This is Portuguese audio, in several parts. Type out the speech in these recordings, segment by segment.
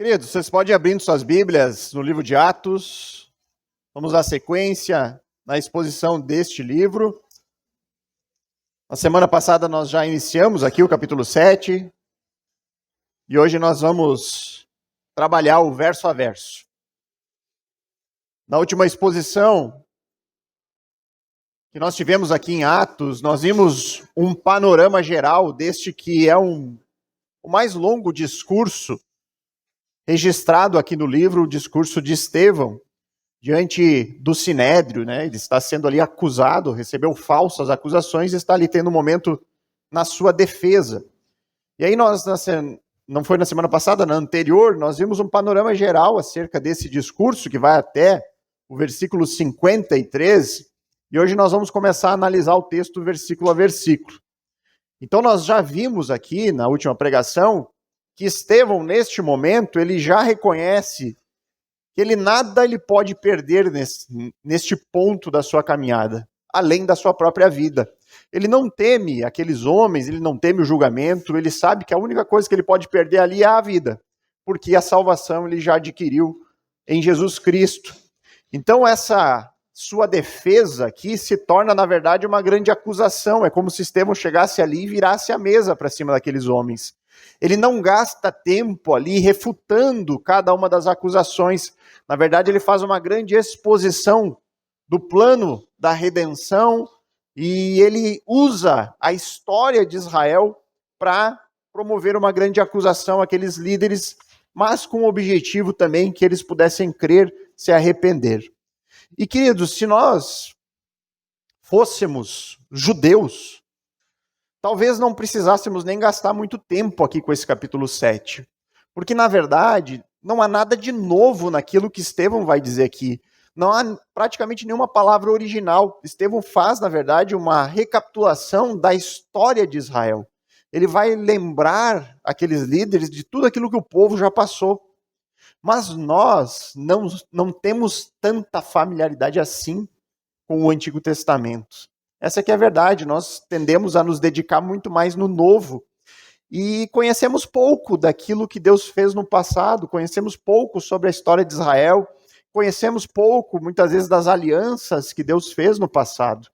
Queridos, vocês podem ir abrindo suas Bíblias no livro de Atos. Vamos dar sequência na exposição deste livro. Na semana passada nós já iniciamos aqui o capítulo 7. E hoje nós vamos trabalhar o verso a verso. Na última exposição que nós tivemos aqui em Atos, nós vimos um panorama geral deste que é o mais longo discurso registrado aqui no livro, o discurso de Estevão, diante do Sinédrio, né? Ele está sendo ali acusado, recebeu falsas acusações e está ali tendo um momento na sua defesa. E aí nós, não foi na semana passada, na anterior, nós vimos um panorama geral acerca desse discurso, que vai até o versículo 53, e hoje nós vamos começar a analisar o texto versículo a versículo. Então nós já vimos aqui, na última pregação, que Estevão, neste momento, ele já reconhece que ele pode perder neste ponto da sua caminhada, além da sua própria vida. Ele não teme aqueles homens, ele não teme o julgamento, ele sabe que a única coisa que ele pode perder ali é a vida, porque a salvação ele já adquiriu em Jesus Cristo. Então essa sua defesa aqui se torna, na verdade, uma grande acusação. É como se Estevão chegasse ali e virasse a mesa para cima daqueles homens. Ele não gasta tempo ali refutando cada uma das acusações. Na verdade, ele faz uma grande exposição do plano da redenção e ele usa a história de Israel para promover uma grande acusação àqueles líderes, mas com o objetivo também que eles pudessem crer, se arrepender. E, queridos, se nós fôssemos judeus, talvez não precisássemos nem gastar muito tempo aqui com esse capítulo 7. Porque, na verdade, não há nada de novo naquilo que Estevão vai dizer aqui. Não há praticamente nenhuma palavra original. Estevão faz, na verdade, uma recapitulação da história de Israel. Ele vai lembrar aqueles líderes de tudo aquilo que o povo já passou. Mas nós não temos tanta familiaridade assim com o Antigo Testamento. Essa que é a verdade, nós tendemos a nos dedicar muito mais no Novo. E conhecemos pouco daquilo que Deus fez no passado, conhecemos pouco sobre a história de Israel, conhecemos pouco, muitas vezes, das alianças que Deus fez no passado.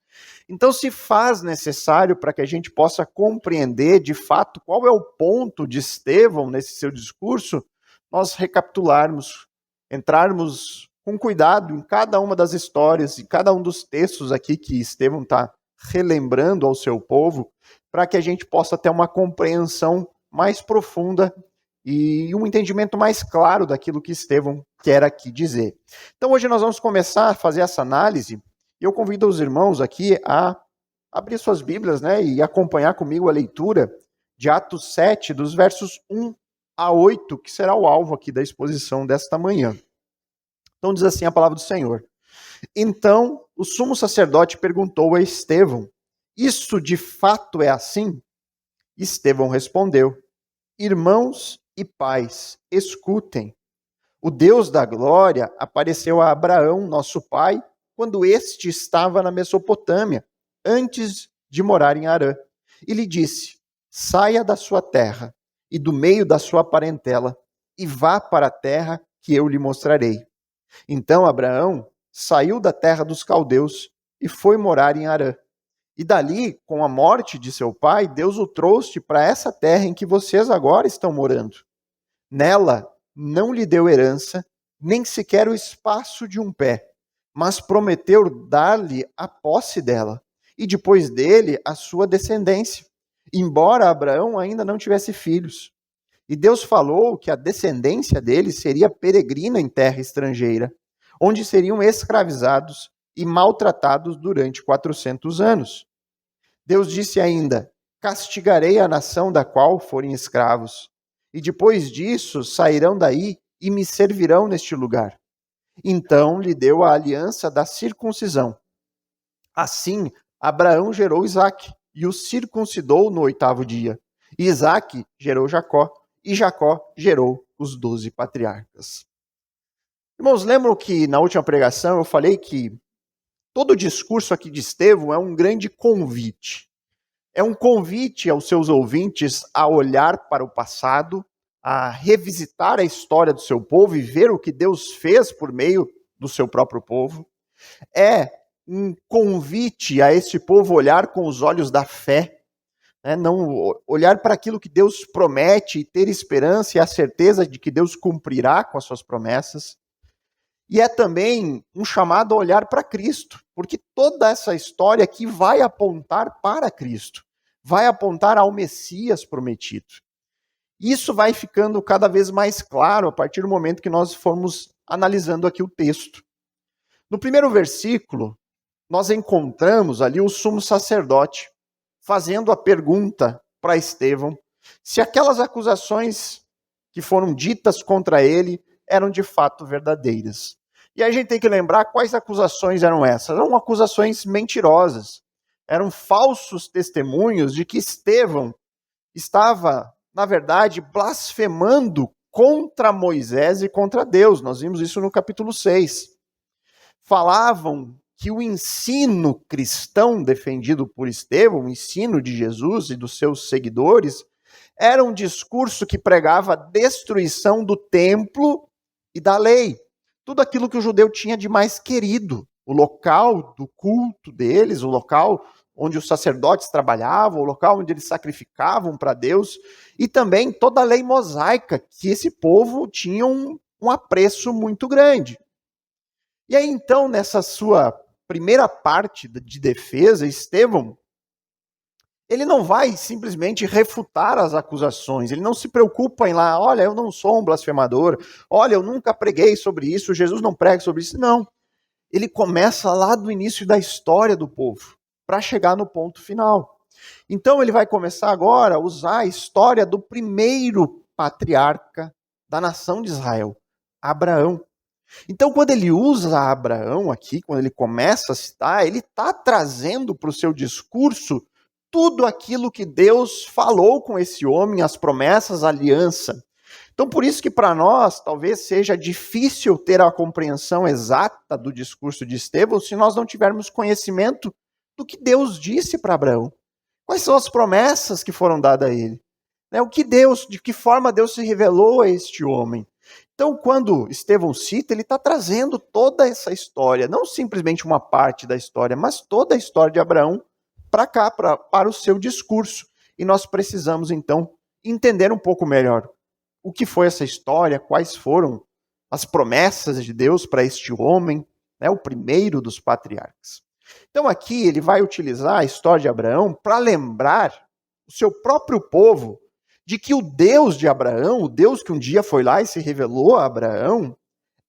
Então se faz necessário para que a gente possa compreender, de fato, qual é o ponto de Estevão nesse seu discurso, nós recapitularmos, entrarmos com cuidado em cada uma das histórias, em cada um dos textos aqui que Estevão está relembrando ao seu povo, para que a gente possa ter uma compreensão mais profunda e um entendimento mais claro daquilo que Estevão quer aqui dizer. Então hoje nós vamos começar a fazer essa análise, e eu convido os irmãos aqui a abrir suas Bíblias, né, e acompanhar comigo a leitura de Atos 7, dos versos 1 a 8, que será o alvo aqui da exposição desta manhã. Então diz assim a palavra do Senhor. Então o sumo sacerdote perguntou a Estevão: isso de fato é assim? Estevão respondeu: irmãos e pais, escutem. O Deus da glória apareceu a Abraão, nosso pai, quando este estava na Mesopotâmia, antes de morar em Harã. E lhe disse: saia da sua terra e do meio da sua parentela, e vá para a terra que eu lhe mostrarei. Então Abraão saiu da terra dos caldeus e foi morar em Harã. E dali, com a morte de seu pai, Deus o trouxe para essa terra em que vocês agora estão morando. Nela não lhe deu herança, nem sequer o espaço de um pé, mas prometeu dar-lhe a posse dela, e depois dele a sua descendência, embora Abraão ainda não tivesse filhos. E Deus falou que a descendência dele seria peregrina em terra estrangeira, onde seriam escravizados e maltratados durante 400 anos. Deus disse ainda: castigarei a nação da qual forem escravos, e depois disso sairão daí e me servirão neste lugar. Então lhe deu a aliança da circuncisão. Assim, Abraão gerou Isaque, e o circuncidou no 8º dia. E Isaque gerou Jacó, e Jacó gerou os 12 patriarcas. Irmãos, lembram que na última pregação eu falei que todo o discurso aqui de Estevão é um grande convite. É um convite aos seus ouvintes a olhar para o passado, a revisitar a história do seu povo e ver o que Deus fez por meio do seu próprio povo. É um convite a esse povo olhar com os olhos da fé, né? Não olhar para aquilo que Deus promete e ter esperança e a certeza de que Deus cumprirá com as suas promessas. E é também um chamado a olhar para Cristo, porque toda essa história aqui vai apontar para Cristo, vai apontar ao Messias prometido. Isso vai ficando cada vez mais claro a partir do momento que nós formos analisando aqui o texto. No primeiro versículo, nós encontramos ali o sumo sacerdote fazendo a pergunta para Estevão se aquelas acusações que foram ditas contra ele eram de fato verdadeiras. E aí a gente tem que lembrar quais acusações eram essas. Eram acusações mentirosas. Eram falsos testemunhos de que Estevão estava, na verdade, blasfemando contra Moisés e contra Deus. Nós vimos isso no capítulo 6. Falavam que o ensino cristão defendido por Estevão, o ensino de Jesus e dos seus seguidores, era um discurso que pregava a destruição do templo e da lei. Tudo aquilo que o judeu tinha de mais querido. O local do culto deles, o local onde os sacerdotes trabalhavam, o local onde eles sacrificavam para Deus, e também toda a lei mosaica, que esse povo tinha um apreço muito grande. E aí então, nessa sua primeira parte de defesa, Estevão, ele não vai simplesmente refutar as acusações, ele não se preocupa em lá, olha, eu não sou um blasfemador, olha, eu nunca preguei sobre isso, Jesus não prega sobre isso, não. Ele começa lá do início da história do povo, para chegar no ponto final. Então ele vai começar agora a usar a história do primeiro patriarca da nação de Israel, Abraão. Então, quando ele usa Abraão aqui, quando ele começa a citar, ele está trazendo para o seu discurso tudo aquilo que Deus falou com esse homem, as promessas, a aliança. Então, por isso que para nós, talvez seja difícil ter a compreensão exata do discurso de Estevão se nós não tivermos conhecimento do que Deus disse para Abraão. Quais são as promessas que foram dadas a ele? O que Deus, de que forma Deus se revelou a este homem? Então, quando Estevão cita, ele está trazendo toda essa história, não simplesmente uma parte da história, mas toda a história de Abraão para cá, para o seu discurso. E nós precisamos, então, entender um pouco melhor o que foi essa história, quais foram as promessas de Deus para este homem, o primeiro dos patriarcas. Então, aqui ele vai utilizar a história de Abraão para lembrar o seu próprio povo de que o Deus de Abraão, o Deus que um dia foi lá e se revelou a Abraão,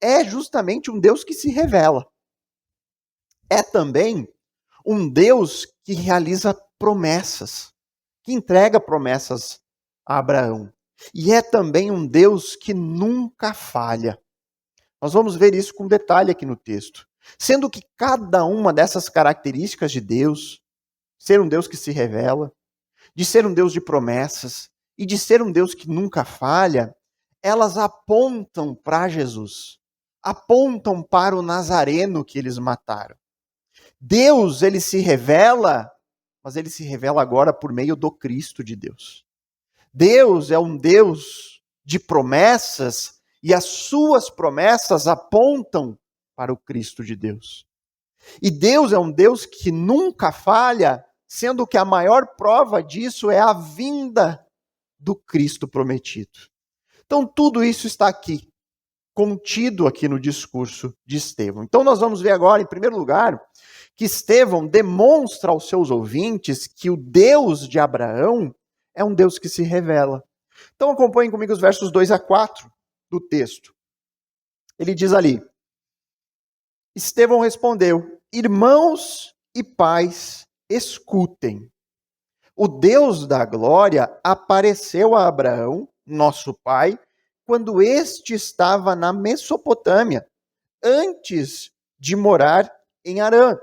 é justamente um Deus que se revela. É também um Deus que realiza promessas, que entrega promessas a Abraão. E é também um Deus que nunca falha. Nós vamos ver isso com detalhe aqui no texto. Sendo que cada uma dessas características de Deus, ser um Deus que se revela, de ser um Deus de promessas, e de ser um Deus que nunca falha, elas apontam para Jesus, apontam para o Nazareno que eles mataram. Deus, ele se revela, mas ele se revela agora por meio do Cristo de Deus. Deus é um Deus de promessas e as suas promessas apontam para o Cristo de Deus. E Deus é um Deus que nunca falha, sendo que a maior prova disso é a vinda do Cristo prometido. Então tudo isso está aqui, contido aqui no discurso de Estevão. Então nós vamos ver agora, em primeiro lugar, que Estevão demonstra aos seus ouvintes que o Deus de Abraão é um Deus que se revela. Então acompanhem comigo os versos 2 a 4 do texto. Ele diz ali: Estevão respondeu: irmãos e pais, escutem. O Deus da glória apareceu a Abraão, nosso pai, quando este estava na Mesopotâmia, antes de morar em Harã.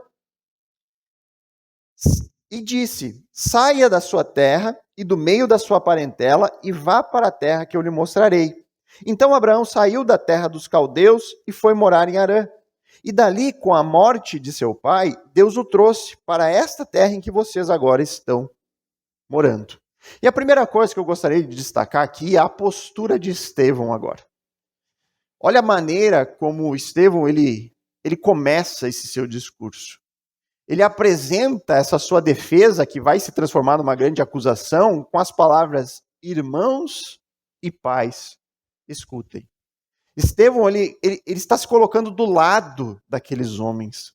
E disse: saia da sua terra e do meio da sua parentela e vá para a terra que eu lhe mostrarei. Então Abraão saiu da terra dos caldeus e foi morar em Harã. E dali, com a morte de seu pai, Deus o trouxe para esta terra em que vocês agora estão morando. E a primeira coisa que eu gostaria de destacar aqui é a postura de Estevão agora. Olha a maneira como Estevão ele começa esse seu discurso. Ele apresenta essa sua defesa, que vai se transformar numa grande acusação, com as palavras irmãos e pais. Escutem. Estevão ele está se colocando do lado daqueles homens.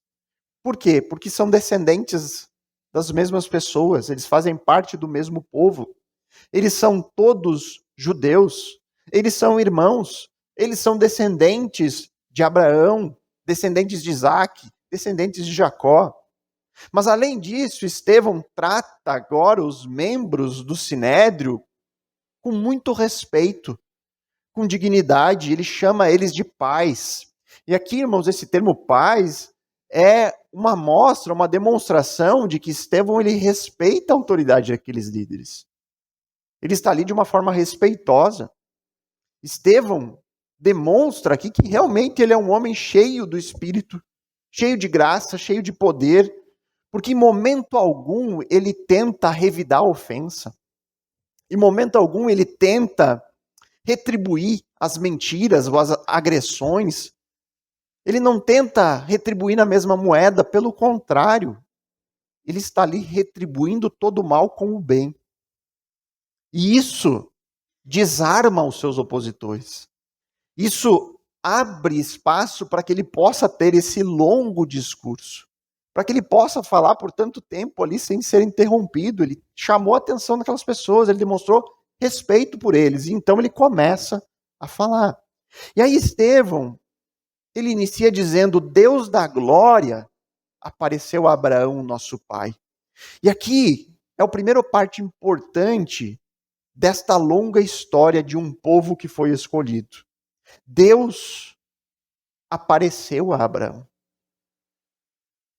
Por quê? Porque são descendentes das mesmas pessoas, eles fazem parte do mesmo povo. Eles são todos judeus, eles são irmãos, eles são descendentes de Abraão, descendentes de Isaac, descendentes de Jacó. Mas além disso, Estevão trata agora os membros do Sinédrio com muito respeito, com dignidade, ele chama eles de pais. E aqui, irmãos, esse termo pais é uma amostra, uma demonstração de que Estevão ele respeita a autoridade daqueles líderes. Ele está ali de uma forma respeitosa. Estevão demonstra aqui que realmente ele é um homem cheio do Espírito, cheio de graça, cheio de poder, porque em momento algum ele tenta revidar a ofensa. Em momento algum ele tenta retribuir as mentiras ou as agressões. Ele não tenta retribuir na mesma moeda, pelo contrário, ele está ali retribuindo todo o mal com o bem. E isso desarma os seus opositores. Isso abre espaço para que ele possa ter esse longo discurso, para que ele possa falar por tanto tempo ali sem ser interrompido. Ele chamou a atenção daquelas pessoas, ele demonstrou respeito por eles, e então ele começa a falar. E aí Estevão, ele inicia dizendo: Deus da glória apareceu a Abraão, nosso pai. E aqui é a primeira parte importante desta longa história de um povo que foi escolhido. Deus apareceu a Abraão.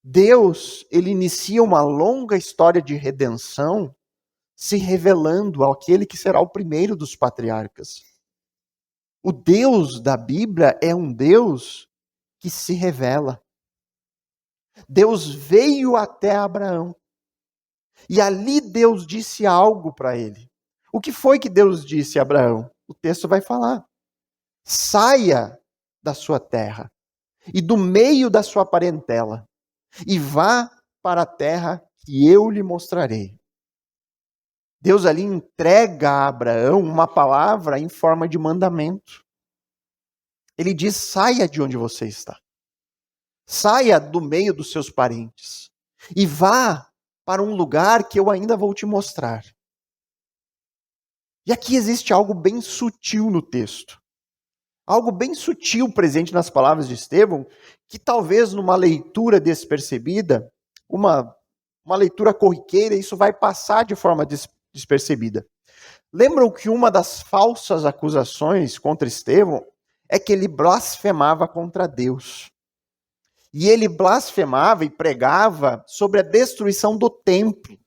Deus, ele inicia uma longa história de redenção, se revelando àquele que será o primeiro dos patriarcas. O Deus da Bíblia é um Deus que se revela. Deus veio até Abraão. E ali Deus disse algo para ele. O que foi que Deus disse a Abraão? O texto vai falar. Saia da sua terra e do meio da sua parentela e vá para a terra que eu lhe mostrarei. Deus ali entrega a Abraão uma palavra em forma de mandamento. Ele diz: saia de onde você está. Saia do meio dos seus parentes e vá para um lugar que eu ainda vou te mostrar. E aqui existe algo bem sutil no texto. Algo bem sutil presente nas palavras de Estevão, que talvez numa leitura despercebida, uma leitura corriqueira, isso vai passar de forma despercebida. Lembram que uma das falsas acusações contra Estevão é que ele blasfemava contra Deus. E ele blasfemava e pregava sobre a destruição do templo.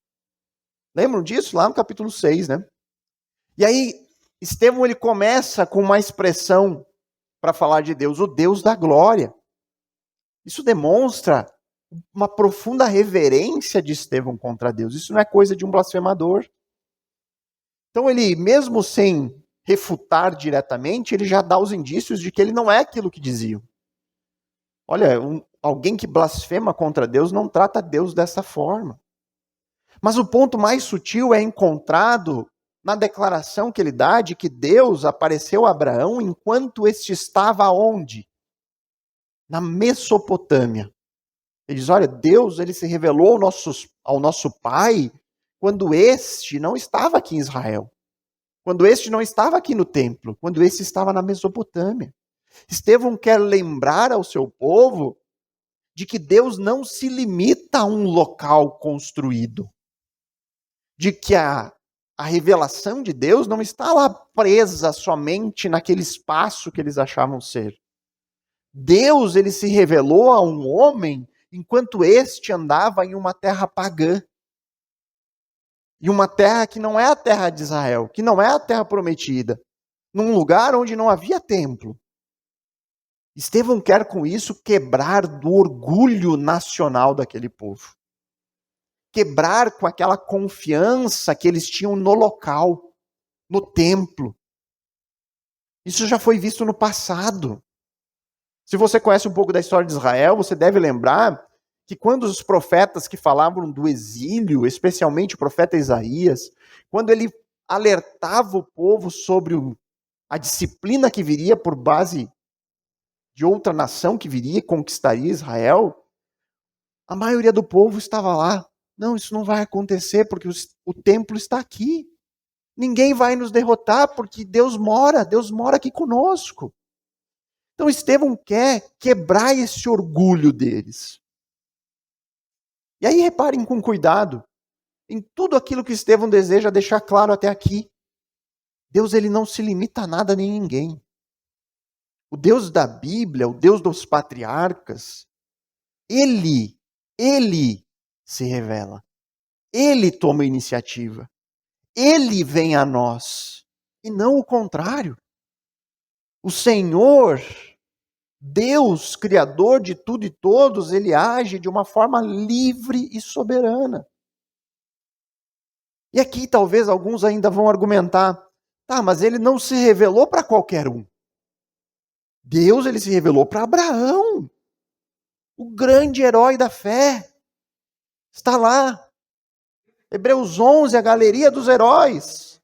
Lembram disso? Lá no capítulo 6, né? E aí, Estevão ele começa com uma expressão para falar de Deus, o Deus da glória. Isso demonstra uma profunda reverência de Estevão contra Deus. Isso não é coisa de um blasfemador. Então ele, mesmo sem refutar diretamente, ele já dá os indícios de que ele não é aquilo que diziam. Olha, alguém que blasfema contra Deus não trata Deus dessa forma. Mas o ponto mais sutil é encontrado na declaração que ele dá de que Deus apareceu a Abraão enquanto este estava onde? Na Mesopotâmia. Ele diz, olha, Deus ele se revelou ao nosso pai quando este não estava aqui em Israel. Quando este não estava aqui no templo. Quando este estava na Mesopotâmia. Estevão quer lembrar ao seu povo de que Deus não se limita a um local construído. De que a revelação de Deus não está lá presa somente naquele espaço que eles achavam ser. Deus, ele se revelou a um homem enquanto este andava em uma terra pagã. Em uma terra que não é a terra de Israel, que não é a terra prometida. Num lugar onde não havia templo. Estevão quer com isso quebrar do orgulho nacional daquele povo. quebrar com aquela confiança que eles tinham no local, no templo. Isso já foi visto no passado. Se você conhece um pouco da história de Israel, você deve lembrar que quando os profetas que falavam do exílio, especialmente o profeta Isaías, quando ele alertava o povo sobre a disciplina que viria por base de outra nação que viria e conquistaria Israel, a maioria do povo estava lá. Não, isso não vai acontecer porque o templo está aqui. Ninguém vai nos derrotar porque Deus mora aqui conosco. Então Estevão quer quebrar esse orgulho deles. E aí reparem com cuidado em tudo aquilo que Estevão deseja deixar claro até aqui. Deus ele não se limita a nada nem a ninguém. O Deus da Bíblia, o Deus dos patriarcas, Ele se revela. Ele toma a iniciativa. Ele vem a nós. E não o contrário. O Senhor, Deus, Criador de tudo e todos, Ele age de uma forma livre e soberana. E aqui talvez alguns ainda vão argumentar, tá, mas Ele não se revelou para qualquer um. Deus, Ele se revelou para Abraão, o grande herói da fé. Está lá. Hebreus 11, a galeria dos heróis.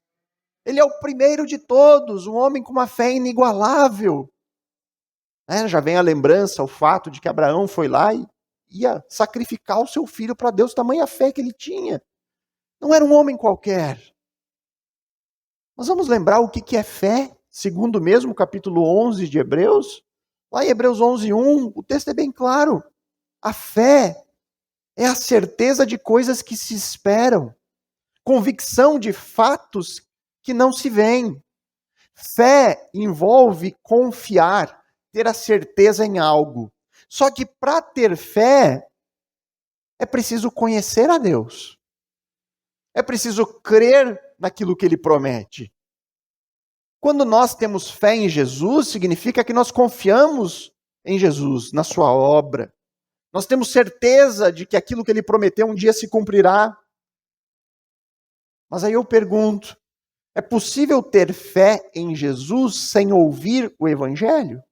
Ele é o primeiro de todos, um homem com uma fé inigualável. Já vem a lembrança, o fato de que Abraão foi lá e ia sacrificar o seu filho para Deus, tamanha fé que ele tinha. Não era um homem qualquer. Mas vamos lembrar o que é fé, segundo mesmo o capítulo 11 de Hebreus. Lá em Hebreus 11, 1, o texto é bem claro. A fé é a certeza de coisas que se esperam, convicção de fatos que não se veem. Fé envolve confiar, ter a certeza em algo. Só que para ter fé, é preciso conhecer a Deus. É preciso crer naquilo que Ele promete. Quando nós temos fé em Jesus, significa que nós confiamos em Jesus, na sua obra. Nós temos certeza de que aquilo que Ele prometeu um dia se cumprirá. Mas aí eu pergunto, é possível ter fé em Jesus sem ouvir o Evangelho?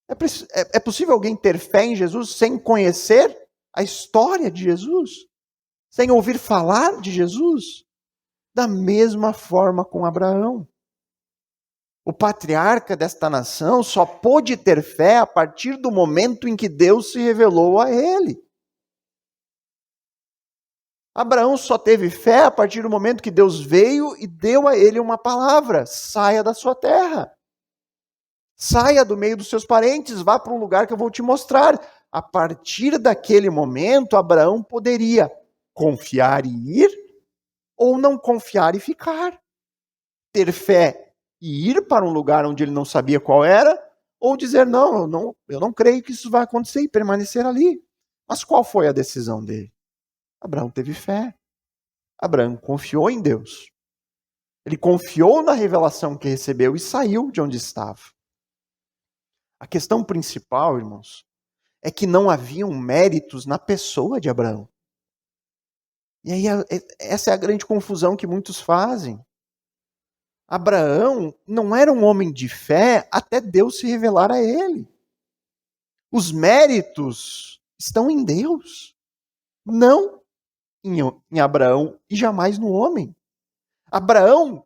É possível alguém ter fé em Jesus sem conhecer a história de Jesus? Sem ouvir falar de Jesus? Da mesma forma com Abraão. O patriarca desta nação só pôde ter fé a partir do momento em que Deus se revelou a ele. Abraão só teve fé a partir do momento que Deus veio e deu a ele uma palavra: saia da sua terra. Saia do meio dos seus parentes, vá para um lugar que eu vou te mostrar. A partir daquele momento, Abraão poderia confiar e ir, ou não confiar e ficar. Ter fé e ir para um lugar onde ele não sabia qual era, ou dizer, não, eu não creio que isso vai acontecer e permanecer ali. Mas qual foi a decisão dele? Abraão teve fé. Abraão confiou em Deus. Ele confiou na revelação que recebeu e saiu de onde estava. A questão principal, irmãos, é que não haviam méritos na pessoa de Abraão. E aí essa é a grande confusão que muitos fazem. Abraão não era um homem de fé até Deus se revelar a ele. Os méritos estão em Deus, não em Abraão e jamais no homem. Abraão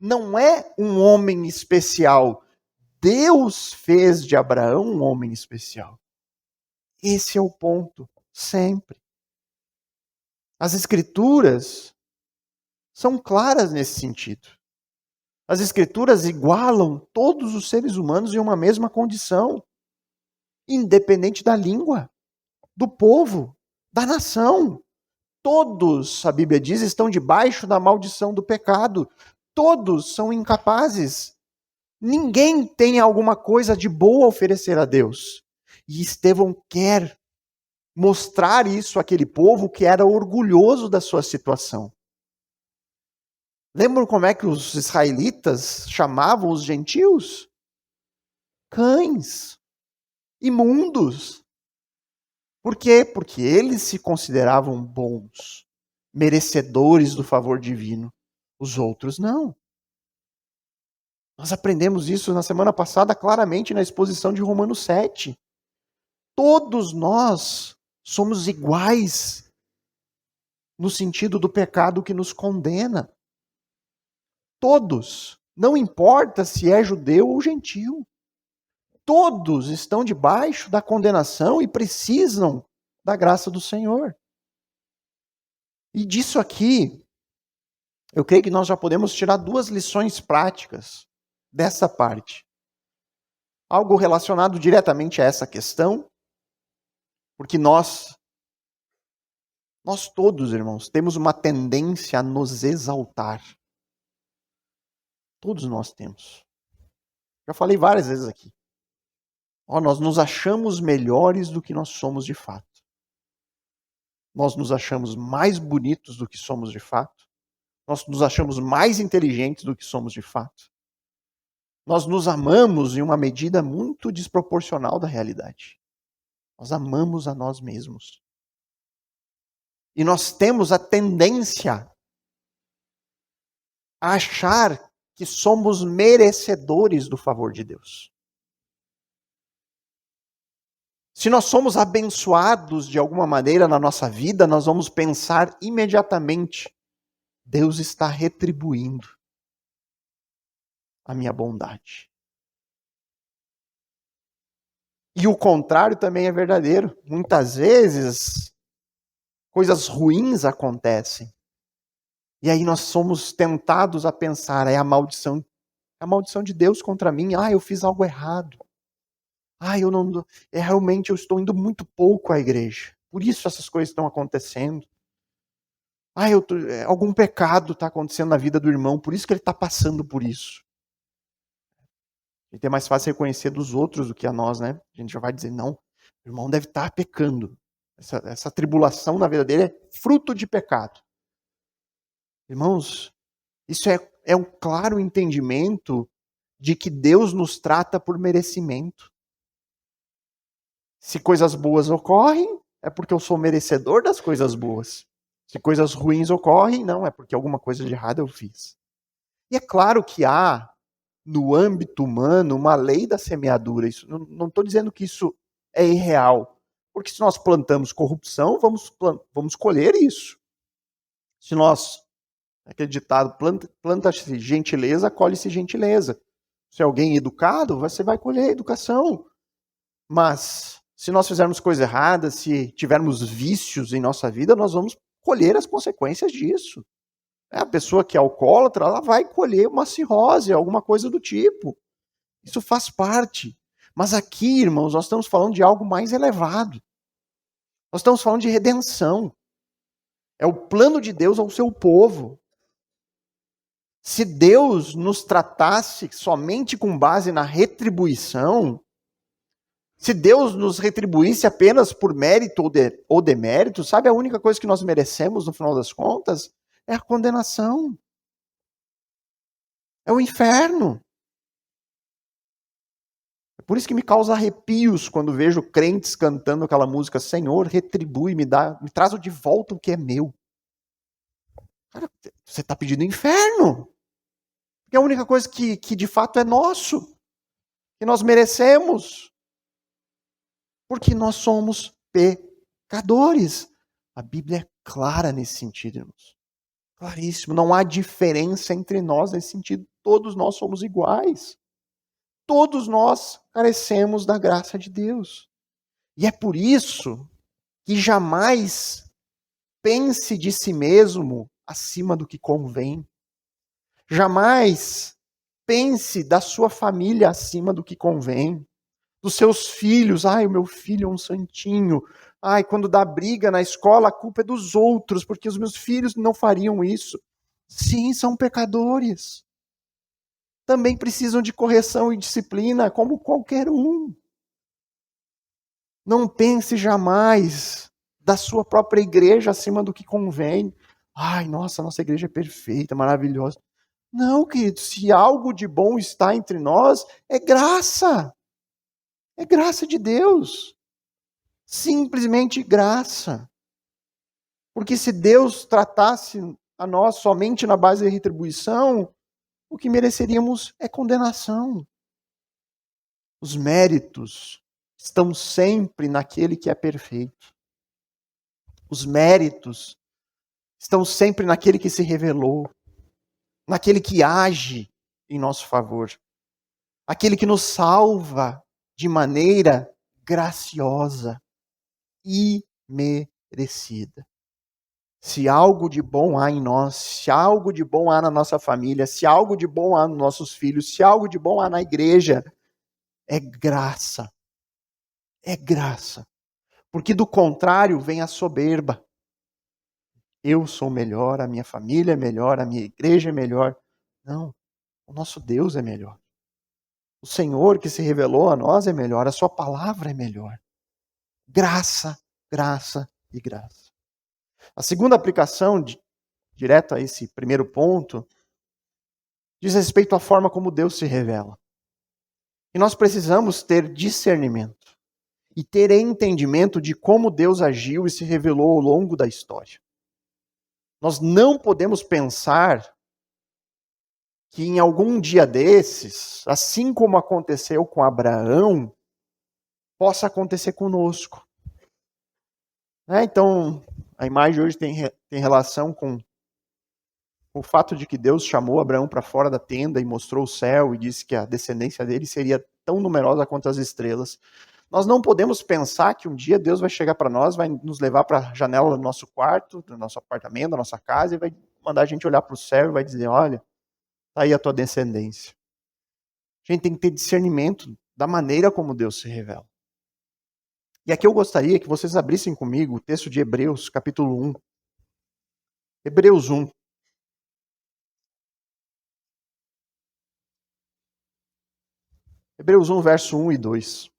não é um homem especial. Deus fez de Abraão um homem especial. Esse é o ponto, sempre. As Escrituras são claras nesse sentido. As Escrituras igualam todos os seres humanos em uma mesma condição, independente da língua, do povo, da nação. Todos, a Bíblia diz, estão debaixo da maldição do pecado. Todos são incapazes. Ninguém tem alguma coisa de boa a oferecer a Deus. E Estevão quer mostrar isso àquele povo que era orgulhoso da sua situação. Lembram como é que os israelitas chamavam os gentios? Cães, imundos. Por quê? Porque eles se consideravam bons, merecedores do favor divino. Os outros não. Nós aprendemos isso na semana passada claramente na exposição de Romanos 7. Todos nós somos iguais no sentido do pecado que nos condena. Todos. Não importa se é judeu ou gentil. Todos estão debaixo da condenação e precisam da graça do Senhor. E disso aqui, eu creio que nós já podemos tirar 2 lições práticas dessa parte. Algo relacionado diretamente a essa questão, porque nós todos, irmãos, temos uma tendência a nos exaltar. Todos nós temos. Já falei várias vezes aqui. Nós nos achamos melhores do que nós somos de fato. Nós nos achamos mais bonitos do que somos de fato. Nós nos achamos mais inteligentes do que somos de fato. Nós nos amamos em uma medida muito desproporcional da realidade. Nós amamos a nós mesmos. E nós temos a tendência a achar que somos merecedores do favor de Deus. Se nós somos abençoados de alguma maneira na nossa vida, nós vamos pensar imediatamente: Deus está retribuindo a minha bondade. E o contrário também é verdadeiro. Muitas vezes, coisas ruins acontecem. E aí nós somos tentados a pensar: é a maldição de Deus contra mim. Eu fiz algo errado. Realmente eu estou indo muito pouco à igreja. Por isso essas coisas estão acontecendo. Algum pecado está acontecendo na vida do irmão, por isso que ele está passando por isso. É mais fácil reconhecer dos outros do que a nós, né? A gente já vai dizer: não, o irmão deve estar pecando. Essa tribulação na vida dele é fruto de pecado. Irmãos, isso é um claro entendimento de que Deus nos trata por merecimento. Se coisas boas ocorrem, é porque eu sou merecedor das coisas boas. Se coisas ruins ocorrem, não, é porque alguma coisa de errado eu fiz. E é claro que há, no âmbito humano, uma lei da semeadura. Isso, não estou dizendo que isso é irreal. Porque se nós plantamos corrupção, vamos colher isso. Se nós, aquele ditado, planta-se gentileza, colhe-se gentileza. Se é alguém educado, você vai colher educação. Mas se nós fizermos coisa errada, se tivermos vícios em nossa vida, nós vamos colher as consequências disso. A pessoa que é alcoólatra, ela vai colher uma cirrose, alguma coisa do tipo. Isso faz parte. Mas aqui, irmãos, nós estamos falando de algo mais elevado. Nós estamos falando de redenção. É o plano de Deus ao seu povo. Se Deus nos tratasse somente com base na retribuição, se Deus nos retribuísse apenas por mérito ou demérito, sabe a única coisa que nós merecemos no final das contas? É a condenação. É o inferno. É por isso que me causa arrepios quando vejo crentes cantando aquela música: Senhor, retribui, me traz de volta o que é meu. Cara, você está pedindo inferno. Porque é a única coisa que de fato é nosso, que nós merecemos. Porque nós somos pecadores. A Bíblia é clara nesse sentido, irmãos. Claríssimo. Não há diferença entre nós nesse sentido. Todos nós somos iguais. Todos nós carecemos da graça de Deus. E é por isso que jamais pense de si mesmo acima do que convém. Jamais pense da sua família acima do que convém. Dos seus filhos: o meu filho é um santinho. Quando dá briga na escola, a culpa é dos outros, porque os meus filhos não fariam isso. Sim, são pecadores. Também precisam de correção e disciplina, como qualquer um. Não pense jamais da sua própria igreja acima do que convém. Nossa igreja é perfeita, maravilhosa. Não, querido, se algo de bom está entre nós, é graça. É graça de Deus. Simplesmente graça. Porque se Deus tratasse a nós somente na base da retribuição, o que mereceríamos é condenação. Os méritos estão sempre naquele que é perfeito. Os méritos estão sempre naquele que se revelou, naquele que age em nosso favor, aquele que nos salva de maneira graciosa, imerecida. Se algo de bom há em nós, se algo de bom há na nossa família, se algo de bom há nos nossos filhos, se algo de bom há na igreja, é graça. É graça. Porque do contrário vem a soberba. Eu sou melhor, a minha família é melhor, a minha igreja é melhor. Não, o nosso Deus é melhor. O Senhor que se revelou a nós é melhor, a sua palavra é melhor. Graça, graça e graça. A segunda aplicação direta a esse primeiro ponto diz respeito à forma como Deus se revela. E nós precisamos ter discernimento e ter entendimento de como Deus agiu e se revelou ao longo da história. Nós não podemos pensar que em algum dia desses, assim como aconteceu com Abraão, possa acontecer conosco. Então, a imagem de hoje tem relação com o fato de que Deus chamou Abraão para fora da tenda e mostrou o céu e disse que a descendência dele seria tão numerosa quanto as estrelas. Nós não podemos pensar que um dia Deus vai chegar para nós, vai nos levar para a janela do nosso quarto, do nosso apartamento, da nossa casa, e vai mandar a gente olhar para o céu e vai dizer, olha, está aí a tua descendência. A gente tem que ter discernimento da maneira como Deus se revela. E aqui eu gostaria que vocês abrissem comigo o texto de Hebreus, capítulo 1. Hebreus 1. Hebreus 1, verso 1 e 2.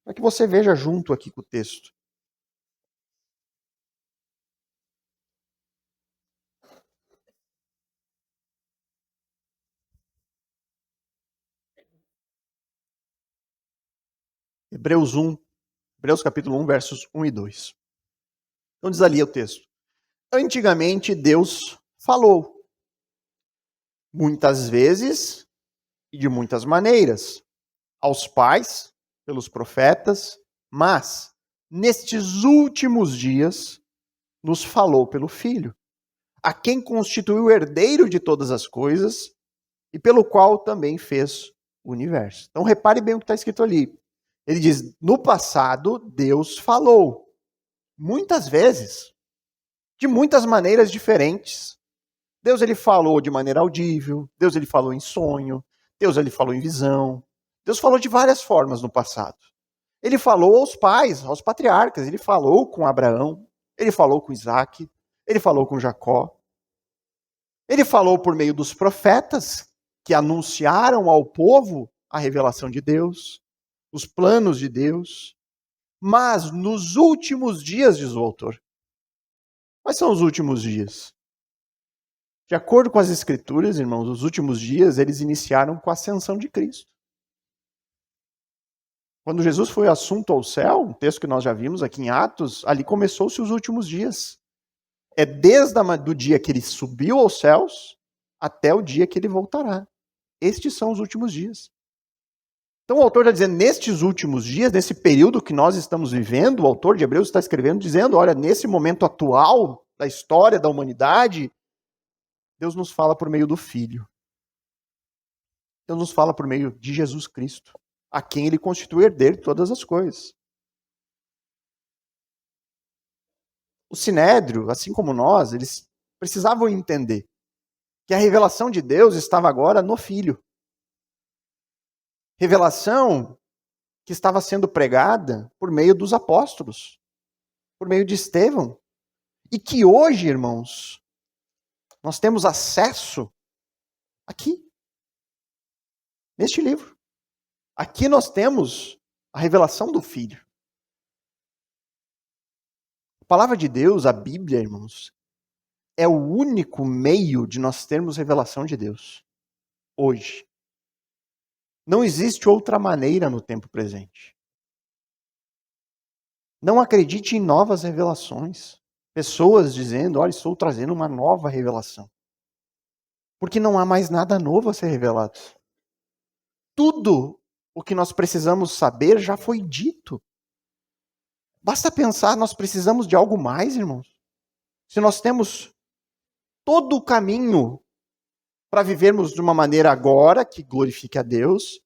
Para que você veja junto aqui com o texto. Hebreus capítulo 1, versos 1 e 2. Então diz ali o texto. Antigamente Deus falou, muitas vezes e de muitas maneiras, aos pais, pelos profetas, mas nestes últimos dias nos falou pelo Filho, a quem constituiu o herdeiro de todas as coisas e pelo qual também fez o universo. Então repare bem o que está escrito ali. Ele diz, no passado Deus falou, muitas vezes, de muitas maneiras diferentes. Deus ele falou de maneira audível, Deus ele falou em sonho, Deus ele falou em visão. Deus falou de várias formas no passado. Ele falou aos pais, aos patriarcas, ele falou com Abraão, ele falou com Isaac, ele falou com Jacó. Ele falou por meio dos profetas, que anunciaram ao povo a revelação de Deus, os planos de Deus. Mas nos últimos dias, diz o autor. Quais são os últimos dias? De acordo com as Escrituras, irmãos, os últimos dias eles iniciaram com a ascensão de Cristo. Quando Jesus foi assunto ao céu, um texto que nós já vimos aqui em Atos, ali começou-se os últimos dias. É desde o dia que ele subiu aos céus até o dia que ele voltará. Estes são os últimos dias. Então o autor está dizendo, nestes últimos dias, nesse período que nós estamos vivendo, o autor de Hebreus está escrevendo, dizendo, olha, nesse momento atual da história da humanidade, Deus nos fala por meio do Filho. Deus nos fala por meio de Jesus Cristo, a quem ele constitui herdeiro de todas as coisas. O Sinédrio, assim como nós, eles precisavam entender que a revelação de Deus estava agora no Filho. Revelação que estava sendo pregada por meio dos apóstolos, por meio de Estevão. E que hoje, irmãos, nós temos acesso aqui, neste livro. Aqui nós temos a revelação do Filho. A palavra de Deus, a Bíblia, irmãos, é o único meio de nós termos revelação de Deus. Hoje. Não existe outra maneira no tempo presente. Não acredite em novas revelações. Pessoas dizendo, olha, estou trazendo uma nova revelação. Porque não há mais nada novo a ser revelado. Tudo o que nós precisamos saber já foi dito. Basta pensar, nós precisamos de algo mais, irmãos. Se nós temos todo o caminho para vivermos de uma maneira agora que glorifique a Deus,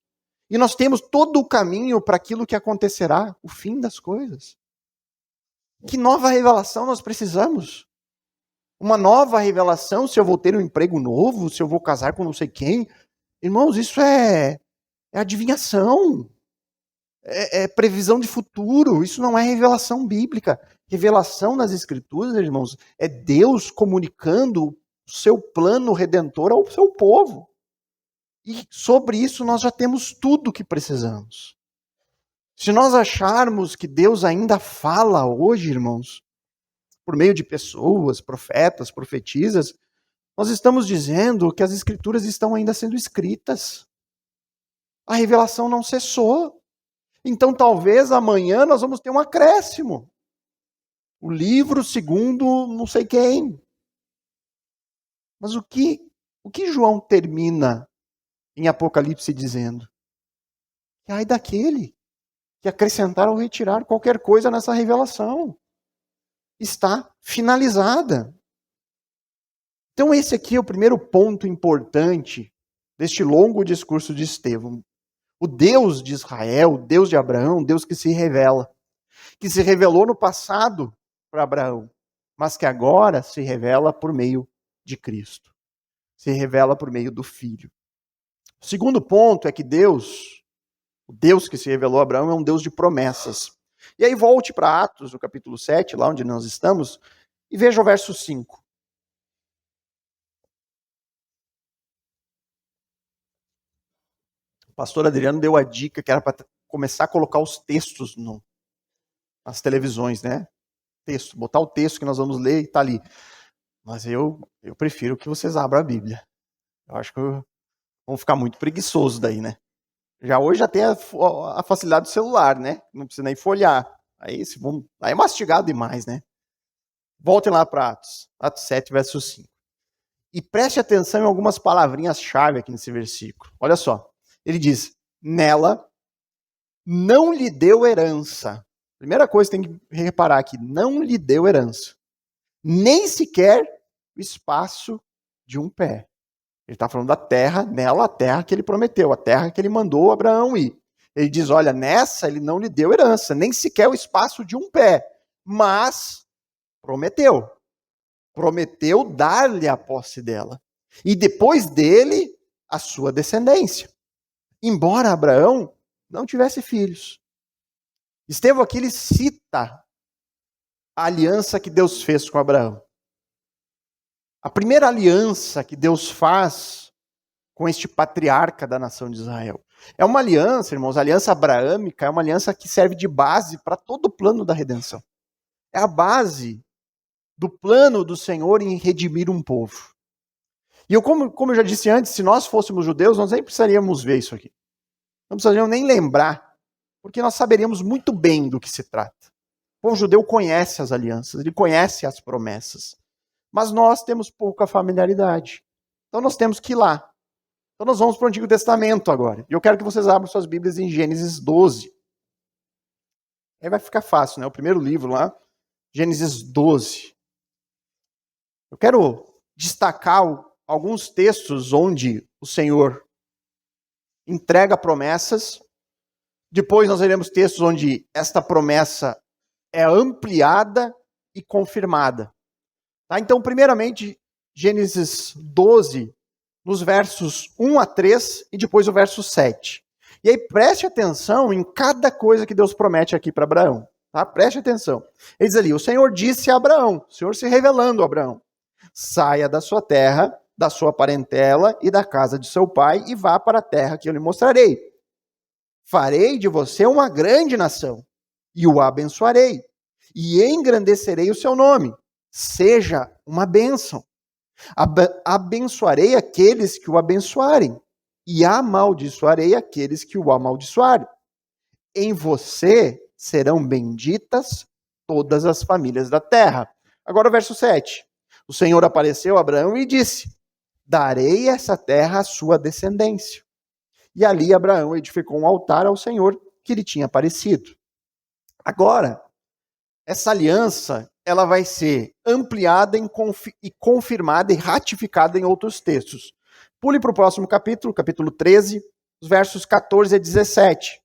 e nós temos todo o caminho para aquilo que acontecerá, o fim das coisas. Que nova revelação nós precisamos? Uma nova revelação se eu vou ter um emprego novo, se eu vou casar com não sei quem. Irmãos, isso é adivinhação. É previsão de futuro. Isso não é revelação bíblica. Revelação nas Escrituras, irmãos, é Deus comunicando o seu plano redentor ao seu povo. E sobre isso nós já temos tudo o que precisamos. Se nós acharmos que Deus ainda fala hoje, irmãos, por meio de pessoas, profetas, profetisas, nós estamos dizendo que as Escrituras estão ainda sendo escritas. A revelação não cessou. Então talvez amanhã nós vamos ter um acréscimo. O livro segundo não sei quem. Mas o que João termina em Apocalipse dizendo? Que ai daquele que acrescentar ou retirar qualquer coisa nessa revelação. Está finalizada. Então esse aqui é o primeiro ponto importante deste longo discurso de Estevão. O Deus de Israel, o Deus de Abraão, o Deus que se revela. Que se revelou no passado para Abraão, mas que agora se revela por meio de Cristo. Se revela por meio do Filho. O segundo ponto é que Deus, o Deus que se revelou a Abraão, é um Deus de promessas. E aí volte para Atos, no capítulo 7, lá onde nós estamos, e veja o verso 5. O pastor Adriano deu a dica que era para começar a colocar os textos nas televisões, né? Texto, botar o texto que nós vamos ler e está ali. Mas eu prefiro que vocês abram a Bíblia. Eu acho que vão ficar muito preguiçosos daí, né? Hoje já tem a facilidade do celular, né? Não precisa nem folhear. Aí é mastigado demais, né? Voltem lá para Atos 7, verso 5. E preste atenção em algumas palavrinhas-chave aqui nesse versículo. Olha só. Ele diz, nela não lhe deu herança. Primeira coisa que tem que reparar aqui, não lhe deu herança. Nem sequer o espaço de um pé. Ele está falando da terra, nela a terra que ele prometeu, a terra que ele mandou Abraão ir. Ele diz, olha, nessa ele não lhe deu herança, nem sequer o espaço de um pé, mas prometeu. Prometeu dar-lhe a posse dela. E depois dele, a sua descendência. Embora Abraão não tivesse filhos. Estevão aqui, ele cita a aliança que Deus fez com Abraão. A primeira aliança que Deus faz com este patriarca da nação de Israel. É uma aliança, irmãos, a aliança abraâmica é uma aliança que serve de base para todo o plano da redenção. É a base do plano do Senhor em redimir um povo. E como eu já disse antes, se nós fôssemos judeus, nós nem precisaríamos ver isso aqui. Não precisaríamos nem lembrar, porque nós saberíamos muito bem do que se trata. O povo judeu conhece as alianças, ele conhece as promessas. Mas nós temos pouca familiaridade. Então nós temos que ir lá. Então nós vamos para o Antigo Testamento agora. E eu quero que vocês abram suas Bíblias em Gênesis 12. Aí vai ficar fácil, né? O primeiro livro lá, Gênesis 12. Eu quero destacar alguns textos onde o Senhor entrega promessas. Depois nós veremos textos onde esta promessa é ampliada e confirmada. Tá? Então, primeiramente, Gênesis 12, nos versos 1 a 3 e depois o verso 7. E aí preste atenção em cada coisa que Deus promete aqui para Abraão. Tá? Preste atenção. Ele diz ali, o Senhor disse a Abraão, o Senhor se revelando a Abraão, saia da sua terra, da sua parentela e da casa de seu pai e vá para a terra que eu lhe mostrarei. Farei de você uma grande nação e o abençoarei e engrandecerei o seu nome. Seja uma bênção. Abençoarei aqueles que o abençoarem e amaldiçoarei aqueles que o amaldiçoarem. Em você serão benditas todas as famílias da terra. Agora o verso 7. O Senhor apareceu a Abraão e disse: darei essa terra à sua descendência. E ali Abraão edificou um altar ao Senhor que lhe tinha aparecido. Agora, essa aliança ela vai ser ampliada e confirmada e ratificada em outros textos. Pule para o próximo capítulo, capítulo 13, os versos 14 a 17.